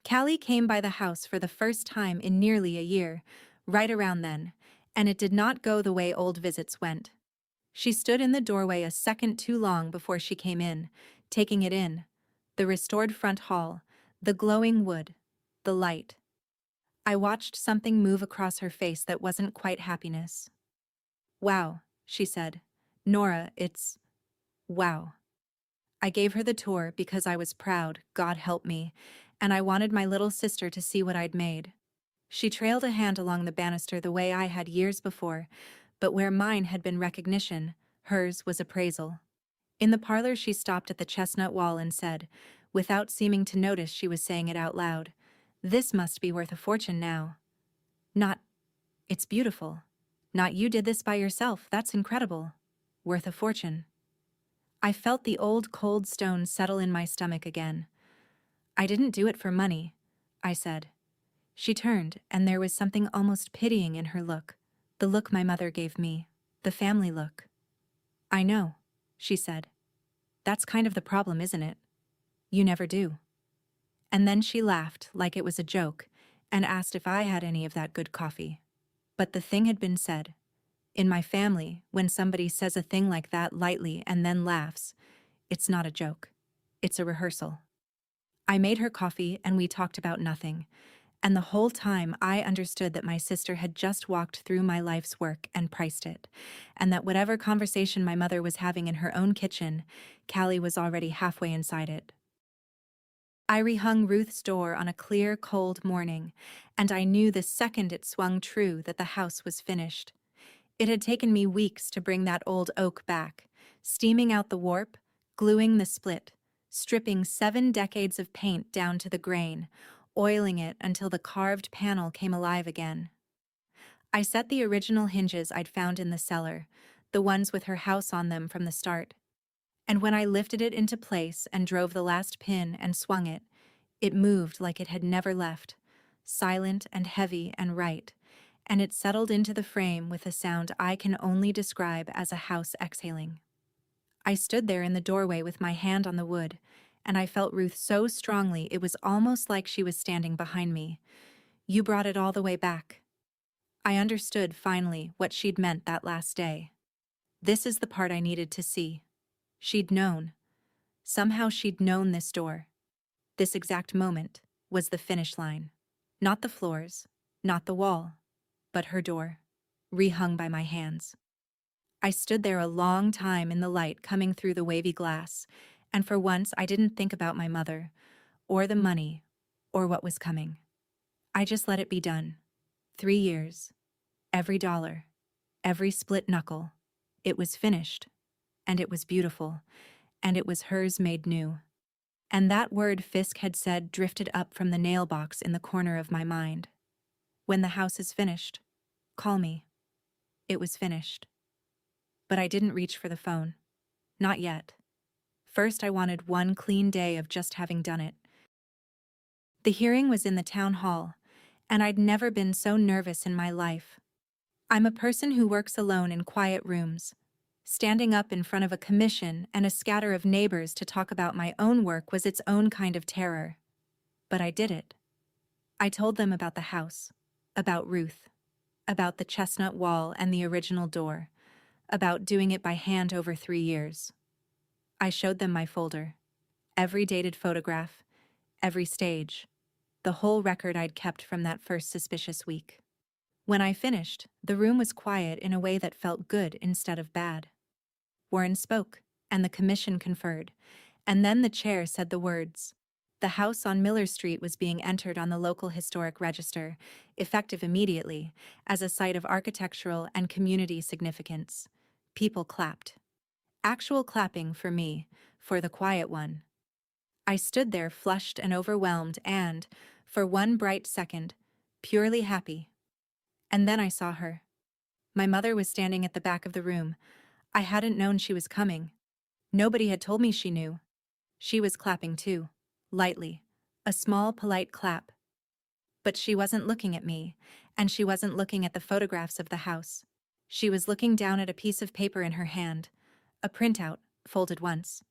Callie came by the house for the first time in nearly a year, right around then, and it did not go the way old visits went. She stood in the doorway a second too long before she came in, taking it in. The restored front hall, the glowing wood, the light. I watched something move across her face that wasn't quite happiness. "Wow," she said. "Nora, it's... wow." I gave her the tour because I was proud, God help me, and I wanted my little sister to see what I'd made. She trailed a hand along the banister the way I had years before, but where mine had been recognition, hers was appraisal. In the parlor she stopped at the chestnut wall and said, without seeming to notice she was saying it out loud, "This must be worth a fortune now." Not, "It's beautiful." Not, "You did this by yourself, that's incredible." Worth a fortune. I felt the old cold stone settle in my stomach again. "I didn't do it for money," I said. She turned, and there was something almost pitying in her look. The look my mother gave me. The family look. "I know," she said. "That's kind of the problem, isn't it? You never do." And then she laughed like it was a joke and asked if I had any of that good coffee. But the thing had been said. In my family, when somebody says a thing like that lightly and then laughs, it's not a joke. It's a rehearsal. I made her coffee and we talked about nothing. And the whole time I understood that my sister had just walked through my life's work and priced it, and that whatever conversation my mother was having in her own kitchen, Callie was already halfway inside it. I rehung Ruth's door on a clear, cold morning, and I knew the second it swung true that the house was finished. It had taken me weeks to bring that old oak back, steaming out the warp, gluing the split, stripping 7 decades of paint down to the grain, oiling it until the carved panel came alive again. I set the original hinges I'd found in the cellar, the ones with her house on them from the start. And when I lifted it into place and drove the last pin and swung it, it moved like it had never left, silent and heavy and right, and it settled into the frame with a sound I can only describe as a house exhaling. I stood there in the doorway with my hand on the wood, and I felt Ruth so strongly it was almost like she was standing behind me. "You brought it all the way back." I understood, finally, what she'd meant that last day. This is the part I needed to see. She'd known. Somehow she'd known this door. This exact moment was the finish line. Not the floors, not the wall, but her door, rehung by my hands. I stood there a long time in the light coming through the wavy glass, and for once I didn't think about my mother, or the money, or what was coming. I just let it be done. 3 years. Every dollar. Every split knuckle. It was finished. And it was beautiful. And it was hers made new. And that word Fisk had said drifted up from the nail box in the corner of my mind. "When the house is finished, call me." It was finished. But I didn't reach for the phone. Not yet. First, I wanted one clean day of just having done it. The hearing was in the town hall, and I'd never been so nervous in my life. I'm a person who works alone in quiet rooms. Standing up in front of a commission and a scatter of neighbors to talk about my own work was its own kind of terror. But I did it. I told them about the house, about Ruth, about the chestnut wall and the original door, about doing it by hand over 3 years. I showed them my folder, every dated photograph, every stage, the whole record I'd kept from that first suspicious week. When I finished, the room was quiet in a way that felt good instead of bad. Warren spoke, and the commission conferred, and then the chair said the words. The house on Miller Street was being entered on the local historic register, effective immediately, as a site of architectural and community significance. People clapped. Actual clapping for me, for the quiet one. I stood there flushed and overwhelmed and, for one bright second, purely happy. And then I saw her. My mother was standing at the back of the room. I hadn't known she was coming. Nobody had told me she knew. She was clapping too, lightly, a small, polite clap. But she wasn't looking at me, and she wasn't looking at the photographs of the house. She was looking down at a piece of paper in her hand, a printout, folded once.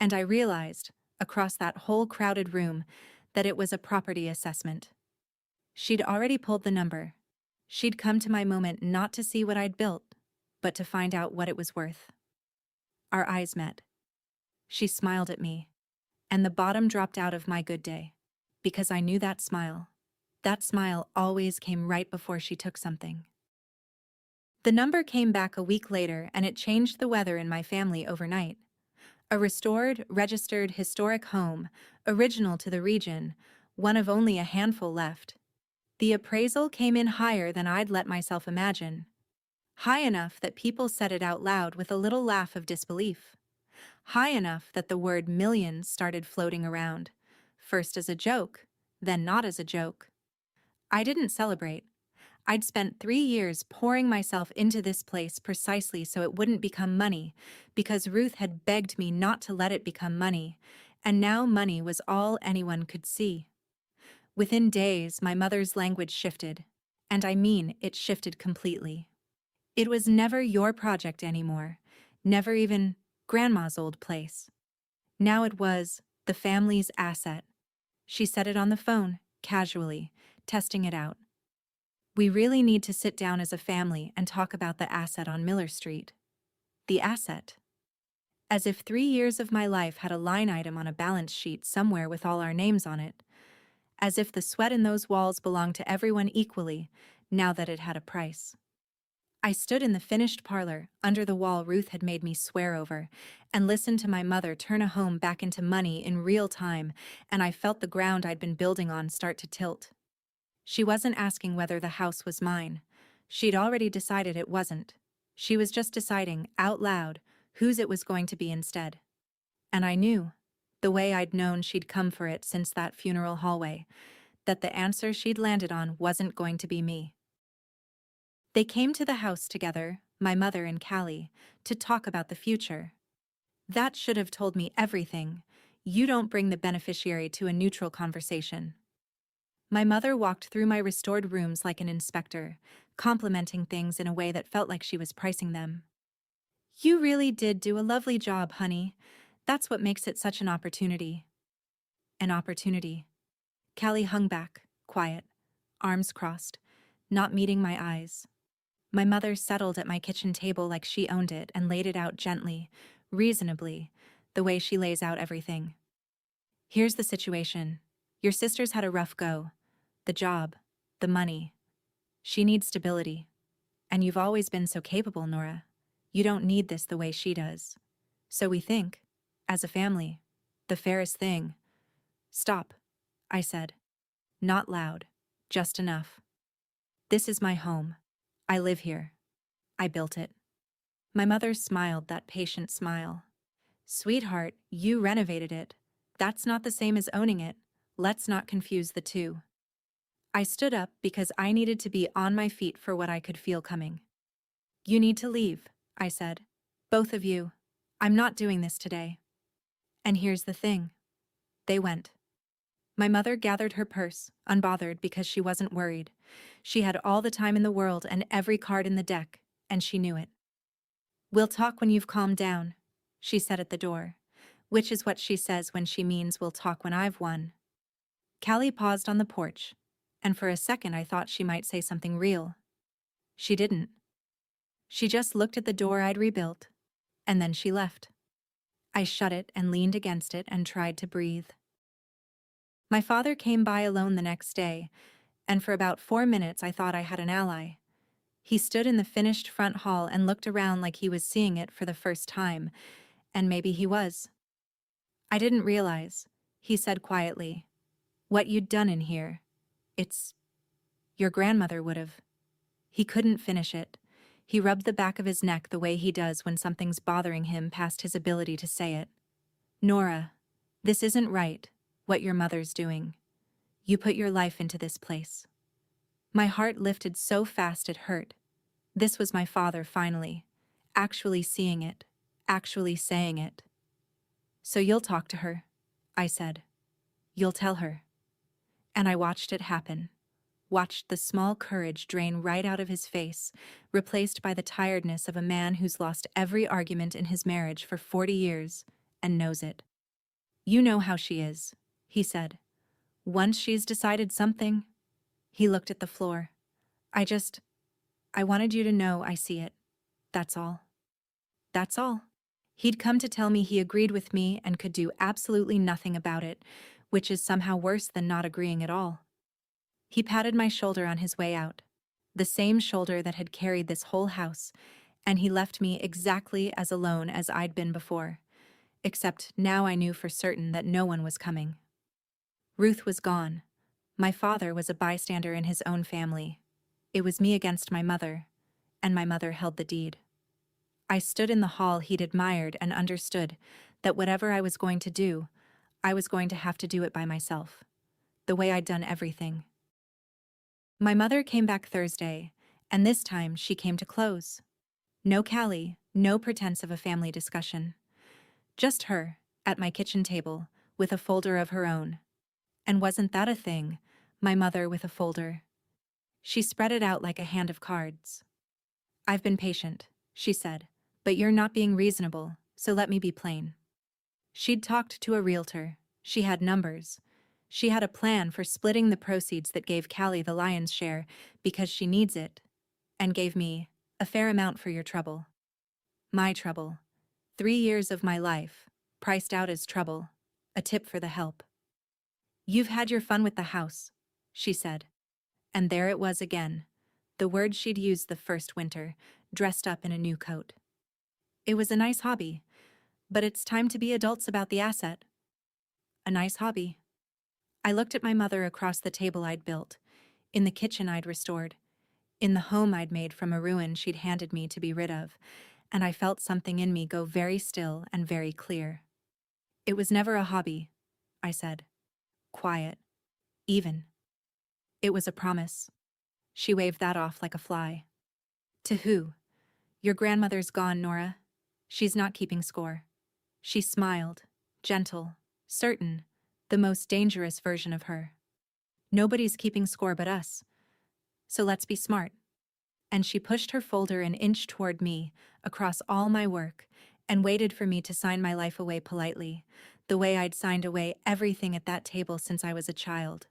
And I realized, across that whole crowded room, that it was a property assessment. She'd already pulled the number. She'd come to my moment not to see what I'd built, but to find out what it was worth. Our eyes met. She smiled at me, and the bottom dropped out of my good day, because I knew that smile. That smile always came right before she took something. The number came back a week later, and it changed the weather in my family overnight. A restored, registered, historic home, original to the region, one of only a handful left. The appraisal came in higher than I'd let myself imagine. High enough that people said it out loud with a little laugh of disbelief. High enough that the word millions started floating around, first as a joke, then not as a joke. I didn't celebrate. I'd spent 3 years pouring myself into this place precisely so it wouldn't become money, because Ruth had begged me not to let it become money, and now money was all anyone could see. Within days, my mother's language shifted, and I mean it shifted completely. It was never your project anymore, never even Grandma's old place. Now it was the family's asset. She said it on the phone, casually, testing it out. "We really need to sit down as a family and talk about the asset on Miller Street." The asset. As if 3 years of my life had a line item on a balance sheet somewhere with all our names on it. as if the sweat in those walls belonged to everyone equally, now that it had a price. I stood in the finished parlor, under the wall Ruth had made me swear over, and listened to my mother turn a home back into money in real time, and I felt the ground I'd been building on start to tilt. She wasn't asking whether the house was mine. She'd already decided it wasn't. She was just deciding, out loud, whose it was going to be instead. And I knew, the way I'd known she'd come for it since that funeral hallway, that the answer she'd landed on wasn't going to be me. They came to the house together, my mother and Callie, to talk about the future. That should have told me everything. You don't bring the beneficiary to a neutral conversation. My mother walked through my restored rooms like an inspector, complimenting things in a way that felt like she was pricing them. You really did do a lovely job, honey. That's what makes it such an opportunity. An opportunity. Callie hung back, quiet, arms crossed, not meeting my eyes. My mother settled at my kitchen table like she owned it and laid it out gently, reasonably, the way she lays out everything. Here's the situation. Your sister's had a rough go. The job, the money. She needs stability. And you've always been so capable, Nora. You don't need this the way she does. So we think, as a family, the fairest thing. Stop, I said. Not loud, just enough. This is my home. I live here. I built it. My mother smiled that patient smile. Sweetheart, you renovated it. That's not the same as owning it. Let's not confuse the two. I stood up because I needed to be on my feet for what I could feel coming. You need to leave, I said. Both of you. I'm not doing this today. And here's the thing. They went. My mother gathered her purse, unbothered because she wasn't worried. She had all the time in the world and every card in the deck, and she knew it. We'll talk when you've calmed down, she said at the door, which is what she says when she means we'll talk when I've won. Callie paused on the porch, and for a second I thought she might say something real. She didn't. She just looked at the door I'd rebuilt, and then she left. I shut it and leaned against it and tried to breathe. My father came by alone the next day, and for about 4 minutes I thought I had an ally. He stood in the finished front hall and looked around like he was seeing it for the first time, and maybe he was. I didn't realize, he said quietly, what you'd done in here. It's... your grandmother would have. He couldn't finish it. He rubbed the back of his neck the way he does when something's bothering him past his ability to say it. Nora, this isn't right, what your mother's doing. You put your life into this place. My heart lifted so fast it hurt. This was my father finally, actually seeing it, actually saying it. So you'll talk to her, I said. You'll tell her. And I watched it happen. Watched the small courage drain right out of his face, replaced by the tiredness of a man who's lost every argument in his marriage for 40 years and knows it. You know how she is, he said. Once she's decided something. He looked at the floor. I wanted you to know I see it. That's all. That's all. He'd come to tell me he agreed with me and could do absolutely nothing about it, which is somehow worse than not agreeing at all. He patted my shoulder on his way out, the same shoulder that had carried this whole house, and he left me exactly as alone as I'd been before, except now I knew for certain that no one was coming. Ruth was gone. My father was a bystander in his own family. It was me against my mother, and my mother held the deed. I stood in the hall he'd admired and understood that whatever I was going to do, I was going to have to do it by myself, the way I'd done everything. My mother came back Thursday, and this time she came to close. No Callie, no pretense of a family discussion. Just her, at my kitchen table, with a folder of her own. And wasn't that a thing, my mother with a folder? She spread it out like a hand of cards. I've been patient, she said, but you're not being reasonable, so let me be plain. She'd talked to a realtor. She had numbers. She had a plan for splitting the proceeds that gave Callie the lion's share because she needs it, and gave me a fair amount for your trouble. My trouble. 3 years of my life, priced out as trouble, a tip for the help. "You've had your fun with the house," she said. And there it was again, the word she'd used the first winter, dressed up in a new coat. It was a nice hobby, but it's time to be adults about the asset. A nice hobby. I looked at my mother across the table I'd built, in the kitchen I'd restored, in the home I'd made from a ruin she'd handed me to be rid of, and I felt something in me go very still and very clear. "It was never a hobby," I said. "Quiet. Even. It was a promise." She waved that off like a fly. "To who?" "Your grandmother's gone, Nora. She's not keeping score." She smiled, gentle, certain, the most dangerous version of her. "Nobody's keeping score but us. So let's be smart." And she pushed her folder an inch toward me, across all my work, and waited for me to sign my life away politely, the way I'd signed away everything at that table since I was a child.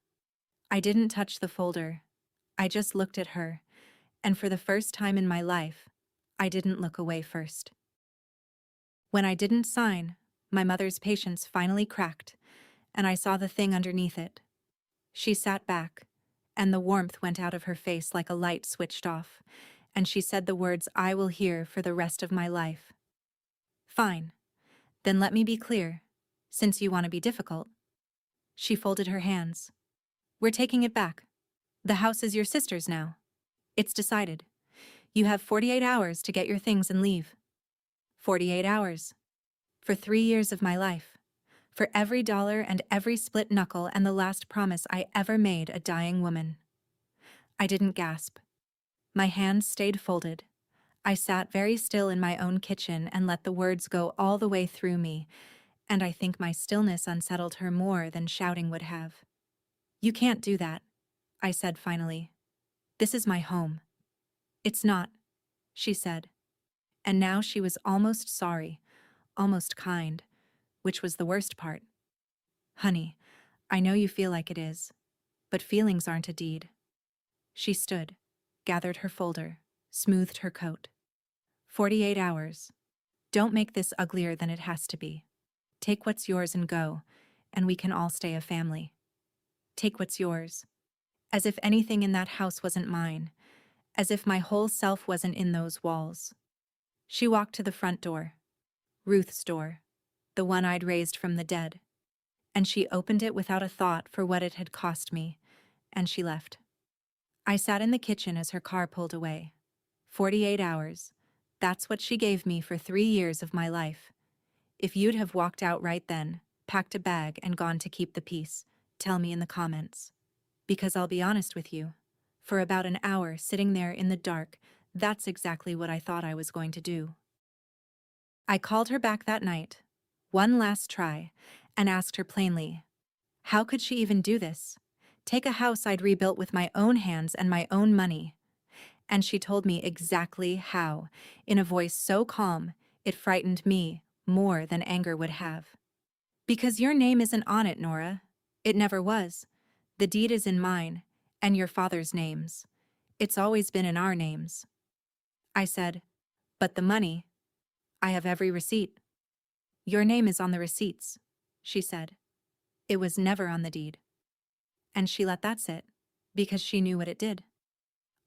I didn't touch the folder. I just looked at her, and for the first time in my life, I didn't look away first. When I didn't sign, my mother's patience finally cracked, and I saw the thing underneath it. She sat back, and the warmth went out of her face like a light switched off, and she said the words I will hear for the rest of my life. "Fine. Then let me be clear, since you want to be difficult." She folded her hands. "We're taking it back. The house is your sister's now. It's decided. You have 48 hours to get your things and leave." 48 hours. For 3 years of my life. For every dollar and every split knuckle and the last promise I ever made a dying woman. I didn't gasp. My hands stayed folded. I sat very still in my own kitchen and let the words go all the way through me, and I think my stillness unsettled her more than shouting would have. "You can't do that," I said finally. "This is my home." "It's not," she said. And now she was almost sorry, almost kind, which was the worst part. "Honey, I know you feel like it is, but feelings aren't a deed." She stood, gathered her folder, smoothed her coat. 48 hours. Don't make this uglier than it has to be. Take what's yours and go, and we can all stay a family. Take what's yours. As if anything in that house wasn't mine, as if my whole self wasn't in those walls. She walked to the front door. Ruth's door, the one I'd raised from the dead. And she opened it without a thought for what it had cost me, and she left. I sat in the kitchen as her car pulled away. 48 hours. That's what she gave me for 3 years of my life. If you'd have walked out right then, packed a bag and gone to keep the peace, tell me in the comments. Because I'll be honest with you, for about an hour sitting there in the dark, that's exactly what I thought I was going to do. I called her back that night, one last try, and asked her plainly, how could she even do this? Take a house I'd rebuilt with my own hands and my own money. And she told me exactly how, in a voice so calm, it frightened me more than anger would have. "Because your name isn't on it, Nora. It never was. The deed is in mine, and your father's names. It's always been in our names." I said, "But the money? I have every receipt." "Your name is on the receipts," she said. "It was never on the deed." And she let that sit, because she knew what it did.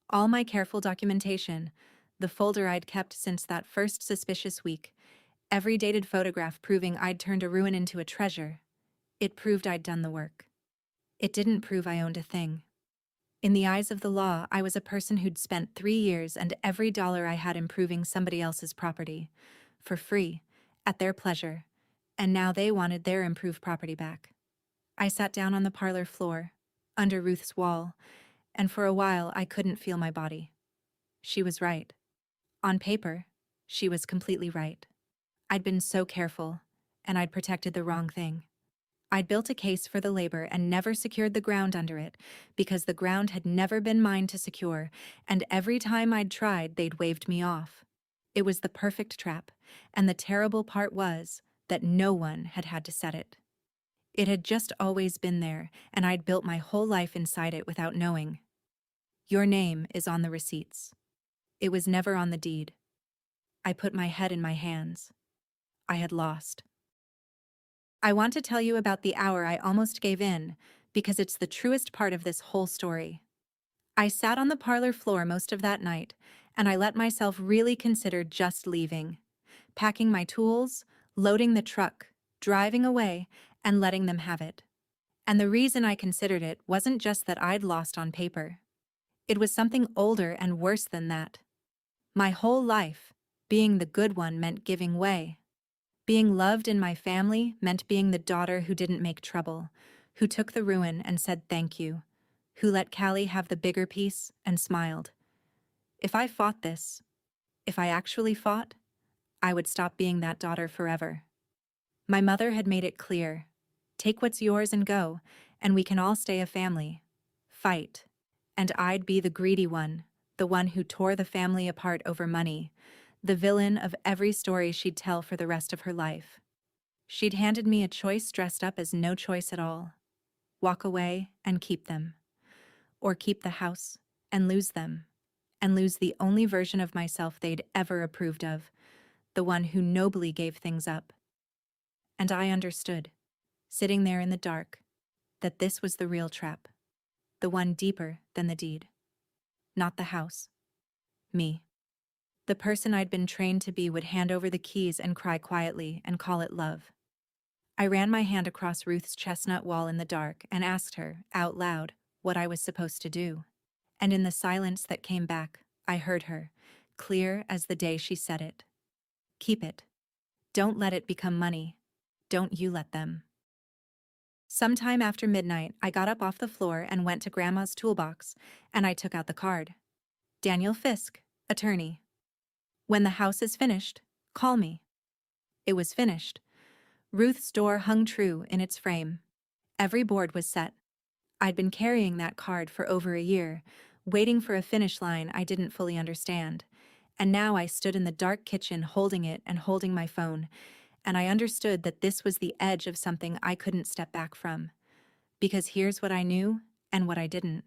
All my careful documentation, the folder I'd kept since that first suspicious week, every dated photograph proving I'd turned a ruin into a treasure, it proved I'd done the work. It didn't prove I owned a thing. In the eyes of the law, I was a person who'd spent 3 years and every dollar I had improving somebody else's property, for free, at their pleasure, and now they wanted their improved property back. I sat down on the parlor floor, under Ruth's wall, and for a while I couldn't feel my body. She was right. On paper, she was completely right. I'd been so careful, and I'd protected the wrong thing. I'd built a case for the labor and never secured the ground under it, because the ground had never been mine to secure, and every time I'd tried, they'd waved me off. It was the perfect trap, and the terrible part was that no one had had to set it. It had just always been there, and I'd built my whole life inside it without knowing. Your name is on the receipts. It was never on the deed. I put my head in my hands. I had lost. I want to tell you about the hour I almost gave in, because it's the truest part of this whole story. I sat on the parlor floor most of that night, and I let myself really consider just leaving, packing my tools, loading the truck, driving away, and letting them have it. And the reason I considered it wasn't just that I'd lost on paper. It was something older and worse than that. My whole life, being the good one meant giving way. Being loved in my family meant being the daughter who didn't make trouble, who took the ruin and said thank you, who let Callie have the bigger piece and smiled. If I fought this, if I actually fought, I would stop being that daughter forever. My mother had made it clear. Take what's yours and go, and we can all stay a family. Fight. And I'd be the greedy one, the one who tore the family apart over money, the villain of every story she'd tell for the rest of her life. She'd handed me a choice dressed up as no choice at all. Walk away and keep them. Or keep the house and lose them. And lose the only version of myself they'd ever approved of, the one who nobly gave things up. And I understood, sitting there in the dark, that this was the real trap, the one deeper than the deed. Not the house. Me. The person I'd been trained to be would hand over the keys and cry quietly and call it love. I ran my hand across Ruth's chestnut wall in the dark and asked her, out loud, what I was supposed to do. And in the silence that came back, I heard her, clear as the day she said it. Keep it. Don't let it become money. Don't you let them. Sometime after midnight, I got up off the floor and went to Grandma's toolbox, and I took out the card. Daniel Fisk, attorney. When the house is finished, call me. It was finished. Ruth's door hung true in its frame. Every board was set. I'd been carrying that card for over a year, waiting for a finish line I didn't fully understand. And now I stood in the dark kitchen holding it and holding my phone, and I understood that this was the edge of something I couldn't step back from. Because here's what I knew and what I didn't.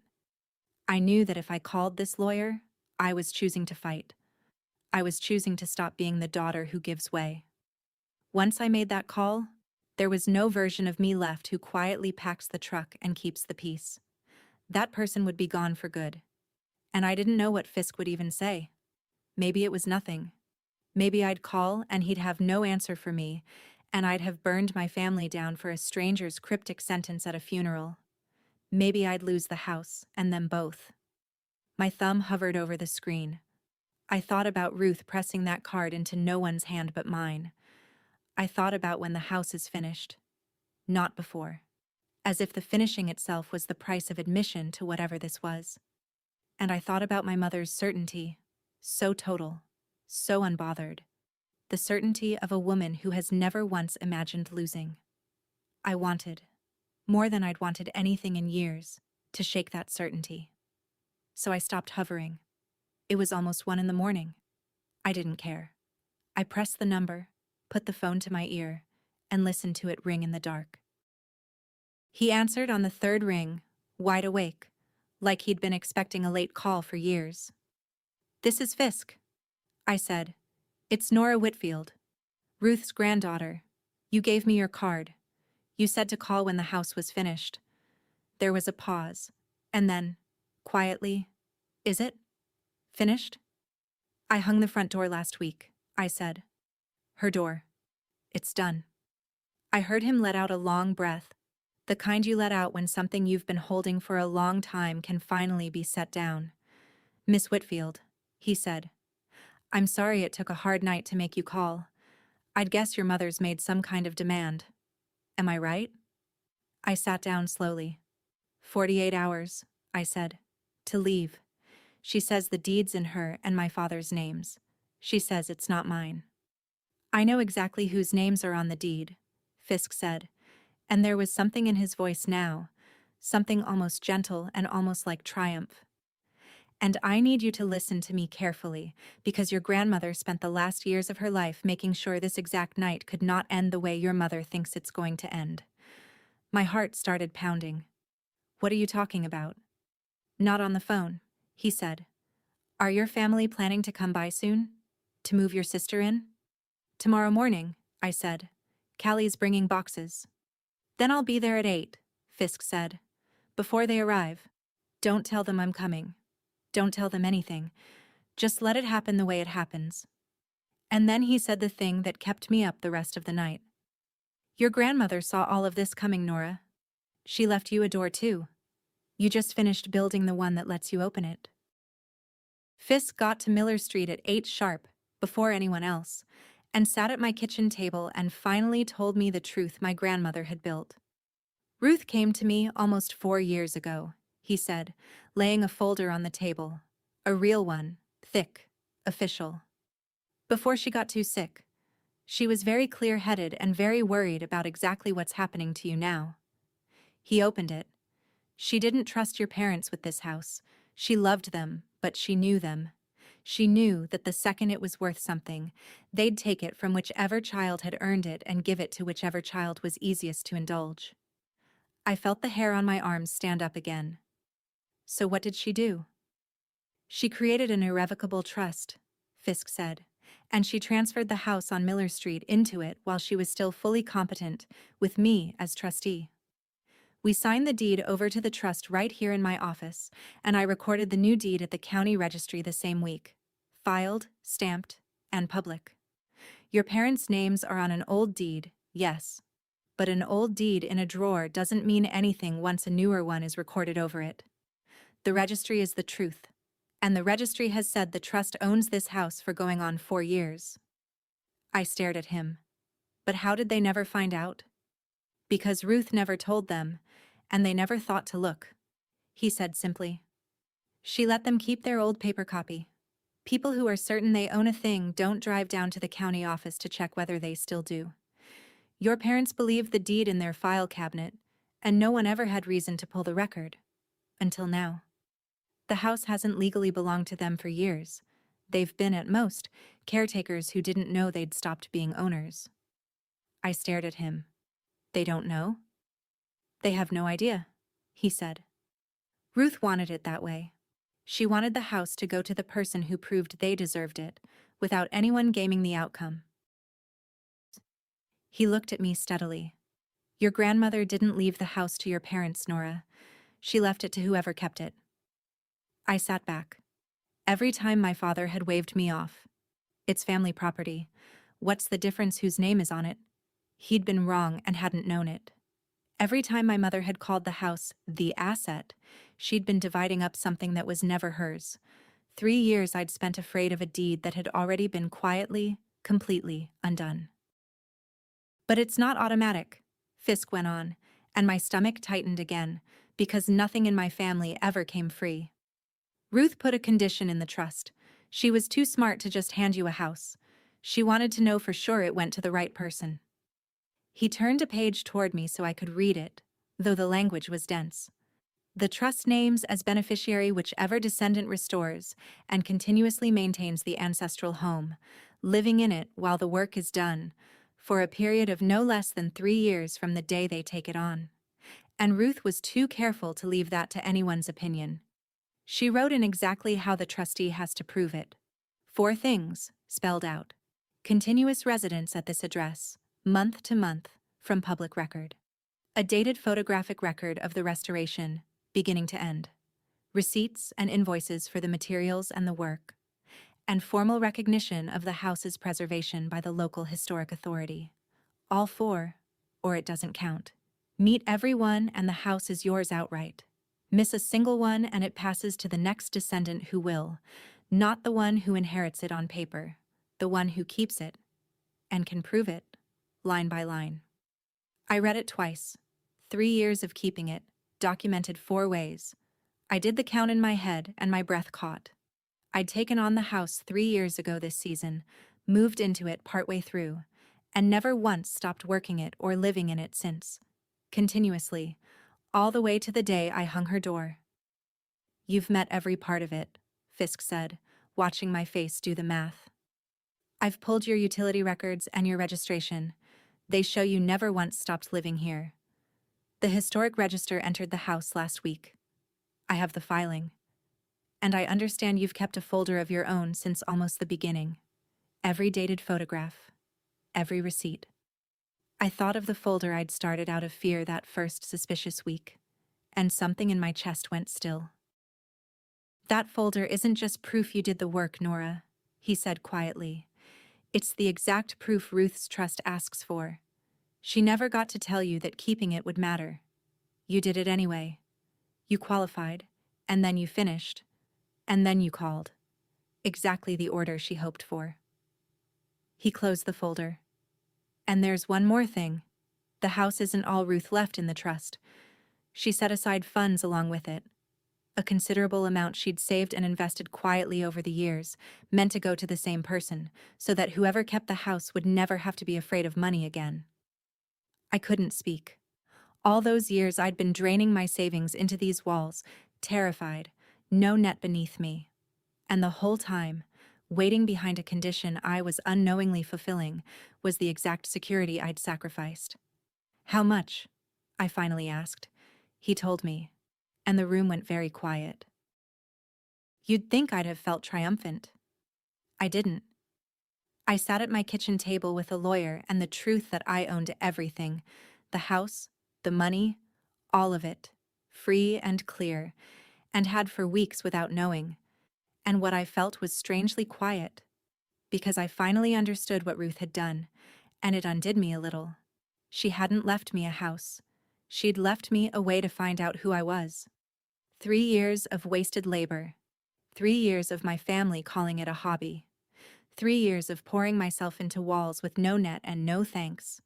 I knew that if I called this lawyer, I was choosing to fight. I was choosing to stop being the daughter who gives way. Once I made that call, there was no version of me left who quietly packs the truck and keeps the peace. That person would be gone for good. And I didn't know what Fisk would even say. Maybe it was nothing. Maybe I'd call and he'd have no answer for me, and I'd have burned my family down for a stranger's cryptic sentence at a funeral. Maybe I'd lose the house and them both. My thumb hovered over the screen. I thought about Ruth pressing that card into no one's hand but mine. I thought about when the house is finished. Not before. As if the finishing itself was the price of admission to whatever this was. And I thought about my mother's certainty, so total, so unbothered. The certainty of a woman who has never once imagined losing. I wanted, more than I'd wanted anything in years, to shake that certainty. So I stopped hovering. It was almost 1 a.m. I didn't care. I pressed the number, put the phone to my ear, and listened to it ring in the dark. He answered on the third ring, wide awake, like he'd been expecting a late call for years. "This is Fisk," I said. "It's Nora Whitfield, Ruth's granddaughter. You gave me your card. You said to call when the house was finished." There was a pause, and then, quietly, "Is it? Finished?" "I hung the front door last week," I said. "Her door. It's done." I heard him let out a long breath, the kind you let out when something you've been holding for a long time can finally be set down. "Miss Whitfield," he said, "I'm sorry it took a hard night to make you call. I'd guess your mother's made some kind of demand. Am I right?" I sat down slowly. 48 hours, I said. To leave. She says the deed's in her and my father's names. She says it's not mine. "I know exactly whose names are on the deed," Fisk said, and there was something in his voice now, something almost gentle and almost like triumph. "And I need you to listen to me carefully, because your grandmother spent the last years of her life making sure this exact night could not end the way your mother thinks it's going to end." My heart started pounding. "What are you talking about?" "Not on the phone," he said. "Are your family planning to come by soon? To move your sister in?" "Tomorrow morning," I said. "Callie's bringing boxes." "Then I'll be there at 8, Fisk said. Before they arrive, don't tell them I'm coming. Don't tell them anything. Just let it happen the way it happens. And then he said the thing that kept me up the rest of the night. Your grandmother saw all of this coming, Nora. She left you a door too. You just finished building the one that lets you open it. Fisk got to Miller Street at 8 sharp, before anyone else, and sat at my kitchen table and finally told me the truth my grandmother had built. Ruth came to me almost 4 years ago, he said, laying a folder on the table. A real one, thick, official. Before she got too sick. She was very clear-headed and very worried about exactly what's happening to you now. He opened it. She didn't trust your parents with this house. She loved them, but she knew them. She knew that the second it was worth something, they'd take it from whichever child had earned it and give it to whichever child was easiest to indulge. I felt the hair on my arms stand up again. So what did she do? She created an irrevocable trust, Fisk said, and she transferred the house on Miller Street into it while she was still fully competent, with me as trustee. We signed the deed over to the trust right here in my office, and I recorded the new deed at the county registry the same week. Filed, stamped, and public. Your parents' names are on an old deed, yes. But an old deed in a drawer doesn't mean anything once a newer one is recorded over it. The registry is the truth, and the registry has said the trust owns this house for going on 4 years. I stared at him. But how did they never find out? Because Ruth never told them, and they never thought to look, he said simply. She let them keep their old paper copy. People who are certain they own a thing don't drive down to the county office to check whether they still do. Your parents believed the deed in their file cabinet, and no one ever had reason to pull the record. Until now. The house hasn't legally belonged to them for years. They've been, at most, caretakers who didn't know they'd stopped being owners. I stared at him. They don't know? They have no idea, he said. Ruth wanted it that way. She wanted the house to go to the person who proved they deserved it, without anyone gaming the outcome. He looked at me steadily. Your grandmother didn't leave the house to your parents, Nora. She left it to whoever kept it. I sat back. Every time my father had waved me off. It's family property. What's the difference whose name is on it? He'd been wrong and hadn't known it. Every time my mother had called the house the asset, she'd been dividing up something that was never hers. 3 years I'd spent afraid of a deed that had already been quietly, completely undone. But it's not automatic, Fisk went on, and my stomach tightened again, because nothing in my family ever came free. Ruth put a condition in the trust. She was too smart to just hand you a house. She wanted to know for sure it went to the right person. He turned a page toward me so I could read it, though the language was dense. The trust names as beneficiary whichever descendant restores and continuously maintains the ancestral home, living in it while the work is done, for a period of no less than 3 years from the day they take it on. And Ruth was too careful to leave that to anyone's opinion. She wrote in exactly how the trustee has to prove it. 4 things, spelled out. Continuous residence at this address, month to month, from public record. A dated photographic record of the restoration, beginning to end. Receipts and invoices for the materials and the work. And formal recognition of the house's preservation by the local historic authority. All 4, or it doesn't count. Meet every one and the house is yours outright. Miss a single one and it passes to the next descendant who will, not the one who inherits it on paper, the one who keeps it, and can prove it, line by line. I read it twice. 3 years of keeping it, documented 4 ways. I did the count in my head and my breath caught. I'd taken on the house 3 years ago this season, moved into it partway through, and never once stopped working it or living in it since. Continuously, all the way to the day I hung her door. You've met every part of it, Fisk said, watching my face do the math. I've pulled your utility records and your registration. They show you never once stopped living here. The historic register entered the house last week. I have the filing. And I understand you've kept a folder of your own since almost the beginning. Every dated photograph. Every receipt. I thought of the folder I'd started out of fear that first suspicious week. and something in my chest went still. "That folder isn't just proof you did the work, Nora," he said quietly. "It's the exact proof Ruth's trust asks for. She never got to tell you that keeping it would matter. You did it anyway. You qualified, and then you finished, and then you called. Exactly the order she hoped for." He closed the folder. "And there's one more thing. The house isn't all Ruth left in the trust. She set aside funds along with it. A considerable amount she'd saved and invested quietly over the years, meant to go to the same person, so that whoever kept the house would never have to be afraid of money again." I couldn't speak. All those years I'd been draining my savings into these walls, terrified, no net beneath me. And the whole time, waiting behind a condition I was unknowingly fulfilling, was the exact security I'd sacrificed. "How much?" I finally asked. He told me, and the room went very quiet. You'd think I'd have felt triumphant. I didn't. I sat at my kitchen table with a lawyer and the truth that I owned everything, the house, the money, all of it, free and clear, and had for weeks without knowing. And what I felt was strangely quiet, because I finally understood what Ruth had done, and it undid me a little. She hadn't left me a house. She'd left me a way to find out who I was. 3 years of wasted labor. 3 years of my family calling it a hobby. 3 years of pouring myself into walls with no net and no thanks.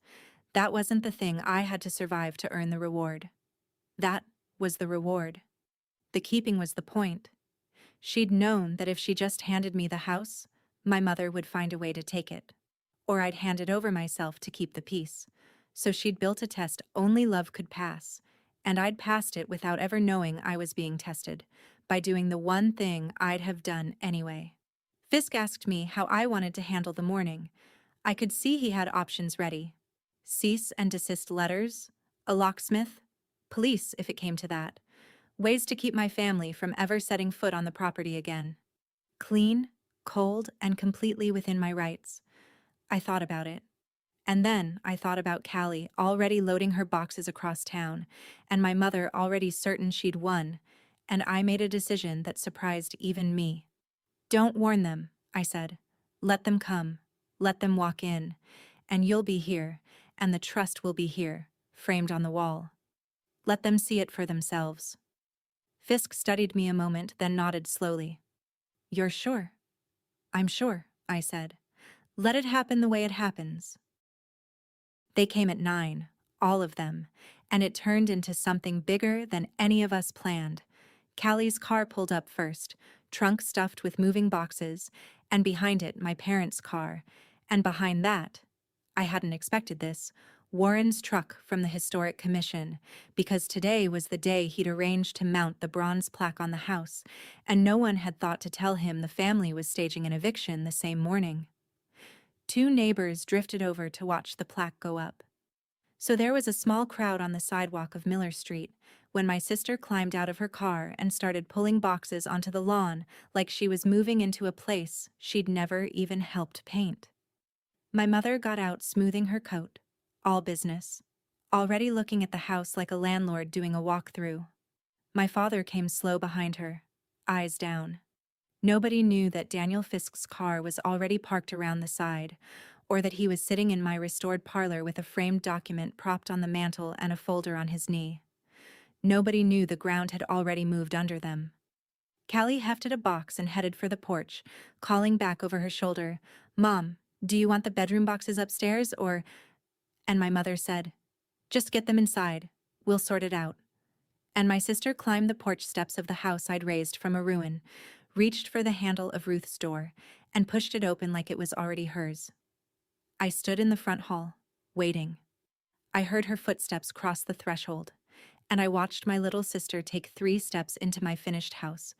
That wasn't the thing I had to survive to earn the reward. That was the reward. The keeping was the point. She'd known that if she just handed me the house, my mother would find a way to take it. Or I'd hand it over myself to keep the peace. So she'd built a test only love could pass, and I'd passed it without ever knowing I was being tested, by doing the one thing I'd have done anyway. Fisk asked me how I wanted to handle the morning. I could see he had options ready. Cease and desist letters, a locksmith, police if it came to that. Ways to keep my family from ever setting foot on the property again. Clean, cold, and completely within my rights. I thought about it. And then I thought about Callie already loading her boxes across town, and my mother already certain she'd won, and I made a decision that surprised even me. "Don't warn them," I said. "Let them come. Let them walk in. And you'll be here, and the trust will be here, framed on the wall. Let them see it for themselves." Fisk studied me a moment, then nodded slowly. "You're sure?" "I'm sure," I said. "Let it happen the way it happens." They came at 9, all of them, and it turned into something bigger than any of us planned. Callie's car pulled up first, trunk stuffed with moving boxes, and behind it my parents' car, and behind that, I hadn't expected this, Warren's truck from the Historic Commission, because today was the day he'd arranged to mount the bronze plaque on the house, and no one had thought to tell him the family was staging an eviction the same morning. 2 neighbors drifted over to watch the plaque go up. So there was a small crowd on the sidewalk of Miller Street when my sister climbed out of her car and started pulling boxes onto the lawn like she was moving into a place she'd never even helped paint. My mother got out smoothing her coat, all business, already looking at the house like a landlord doing a walkthrough. My father came slow behind her, eyes down. Nobody knew that Daniel Fisk's car was already parked around the side, or that he was sitting in my restored parlor with a framed document propped on the mantel and a folder on his knee. Nobody knew the ground had already moved under them. Callie hefted a box and headed for the porch, calling back over her shoulder, "Mom, do you want the bedroom boxes upstairs, or—" And my mother said, "Just get them inside. We'll sort it out." And my sister climbed the porch steps of the house I'd raised from a ruin, reached for the handle of Ruth's door, and pushed it open like it was already hers. I stood in the front hall, waiting. I heard her footsteps cross the threshold, and I watched my little sister take 3 steps into my finished house,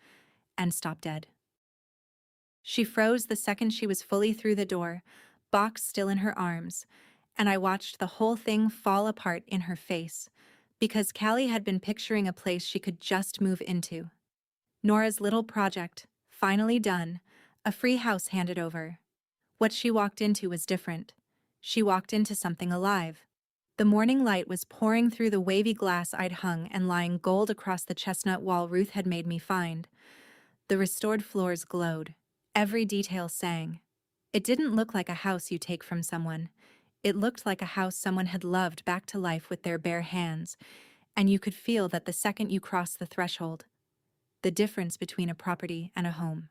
and stop dead. She froze the second she was fully through the door, box still in her arms, and I watched the whole thing fall apart in her face, because Callie had been picturing a place she could just move into. Nora's little project, finally done, a free house handed over. What she walked into was different. She walked into something alive. The morning light was pouring through the wavy glass I'd hung and lying gold across the chestnut wall Ruth had made me find. The restored floors glowed. Every detail sang. It didn't look like a house you take from someone. It looked like a house someone had loved back to life with their bare hands, and you could feel that the second you crossed the threshold. The difference between a property and a home.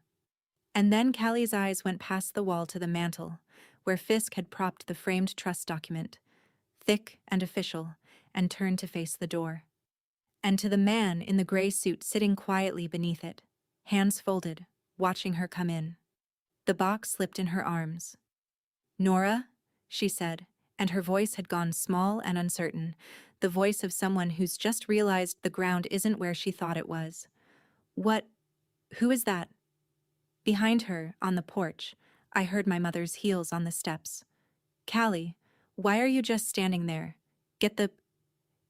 And then Callie's eyes went past the wall to the mantel, where Fisk had propped the framed trust document, thick and official, and turned to face the door. And to the man in the gray suit sitting quietly beneath it, hands folded, watching her come in. The box slipped in her arms. "Nora," she said, and her voice had gone small and uncertain, the voice of someone who's just realized the ground isn't where she thought it was. Who is that?" Behind her, on the porch, I heard my mother's heels on the steps. "Callie, why are you just standing there? Get the—"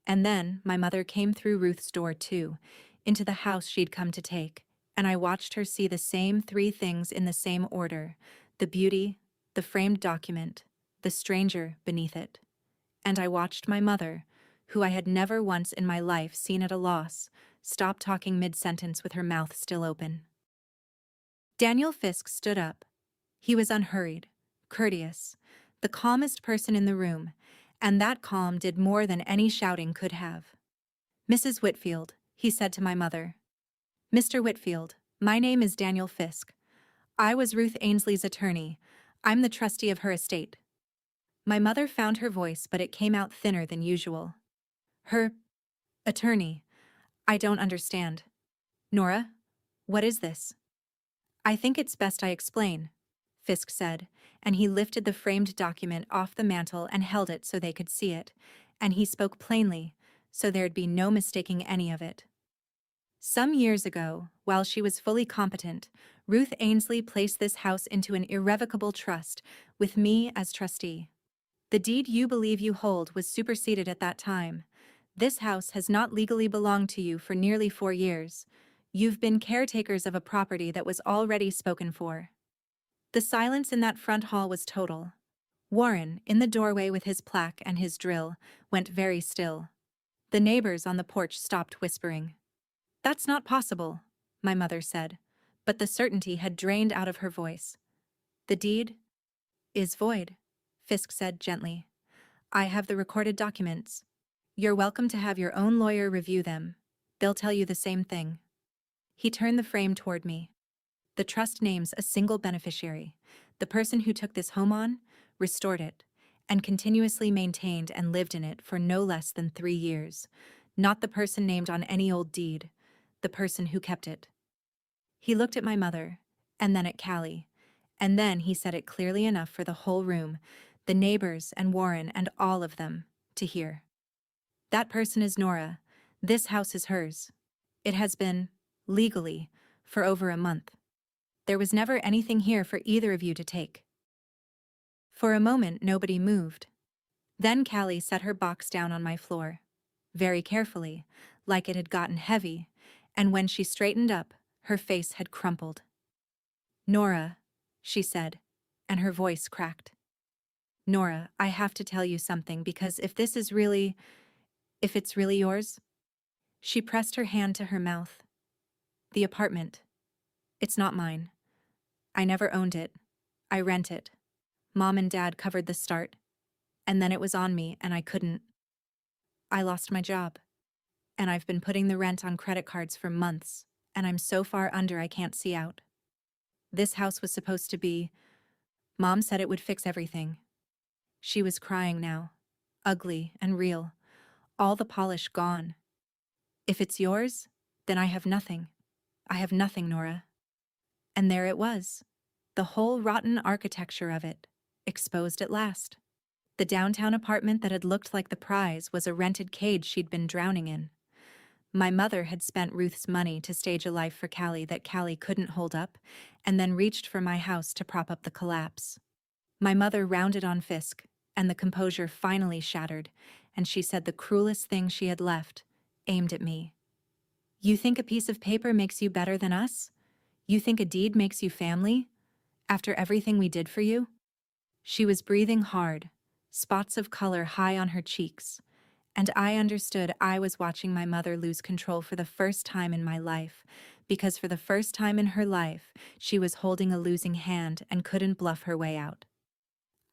And then my mother came through Ruth's door too, into the house she'd come to take, and I watched her see the same three things in the same order: the beauty, the framed document, the stranger beneath it. And I watched my mother, who I had never once in my life seen at a loss, stop talking mid-sentence with her mouth still open. Daniel Fisk stood up. He was unhurried, courteous, the calmest person in the room, and that calm did more than any shouting could have. "Mrs. Whitfield," he said to my mother. "Mr. Whitfield, my name is Daniel Fisk. I was Ruth Ainsley's attorney. I'm the trustee of her estate." My mother found her voice, but it came out thinner than usual. "Her attorney? I don't understand. Nora, what is this?" "I think it's best I explain," Fisk said, and he lifted the framed document off the mantel and held it so they could see it, and he spoke plainly, so there'd be no mistaking any of it. "Some years ago, while she was fully competent, Ruth Ainsley placed this house into an irrevocable trust, with me as trustee. The deed you believe you hold was superseded at that time. This house has not legally belonged to you for nearly 4 years. You've been caretakers of a property that was already spoken for." The silence in that front hall was total. Warren, in the doorway with his plaque and his drill, went very still. The neighbors on the porch stopped whispering. "That's not possible," my mother said, but the certainty had drained out of her voice. "The deed is void," Fisk said gently. "I have the recorded documents. You're welcome to have your own lawyer review them. They'll tell you the same thing." He turned the frame toward me. "The trust names a single beneficiary, the person who took this home on, restored it, and continuously maintained and lived in it for no less than 3 years. Not the person named on any old deed, the person who kept it." He looked at my mother, and then at Callie, and then he said it clearly enough for the whole room, the neighbors and Warren and all of them, to hear. "That person is Nora. This house is hers. It has been, legally, for over a month. There was never anything here for either of you to take." For a moment nobody moved. Then Callie set her box down on my floor, very carefully, like it had gotten heavy, and when she straightened up, her face had crumpled. "Nora," she said, and her voice cracked. "Nora, I have to tell you something, because if it's really yours." She pressed her hand to her mouth. "The apartment. It's not mine. I never owned it. I rent it. Mom and Dad covered the start, and then it was on me and I couldn't. I lost my job, and I've been putting the rent on credit cards for months, and I'm so far under I can't see out. This house was supposed to be— Mom said it would fix everything." She was crying now, ugly and real, all the polish gone. "If it's yours, then I have nothing. I have nothing, Nora." And there it was, the whole rotten architecture of it, exposed at last. The downtown apartment that had looked like the prize was a rented cage she'd been drowning in. My mother had spent Ruth's money to stage a life for Callie that Callie couldn't hold up, and then reached for my house to prop up the collapse. My mother rounded on Fisk, and the composure finally shattered, and she said the cruelest thing she had left, aimed at me. "You think a piece of paper makes you better than us? You think a deed makes you family? After everything we did for you?" She was breathing hard, spots of color high on her cheeks, and I understood I was watching my mother lose control for the first time in my life, because for the first time in her life, she was holding a losing hand and couldn't bluff her way out.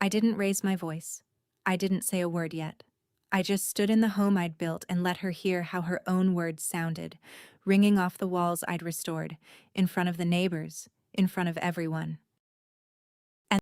I didn't raise my voice. I didn't say a word yet. I just stood in the home I'd built and let her hear how her own words sounded, ringing off the walls I'd restored, in front of the neighbors, in front of everyone.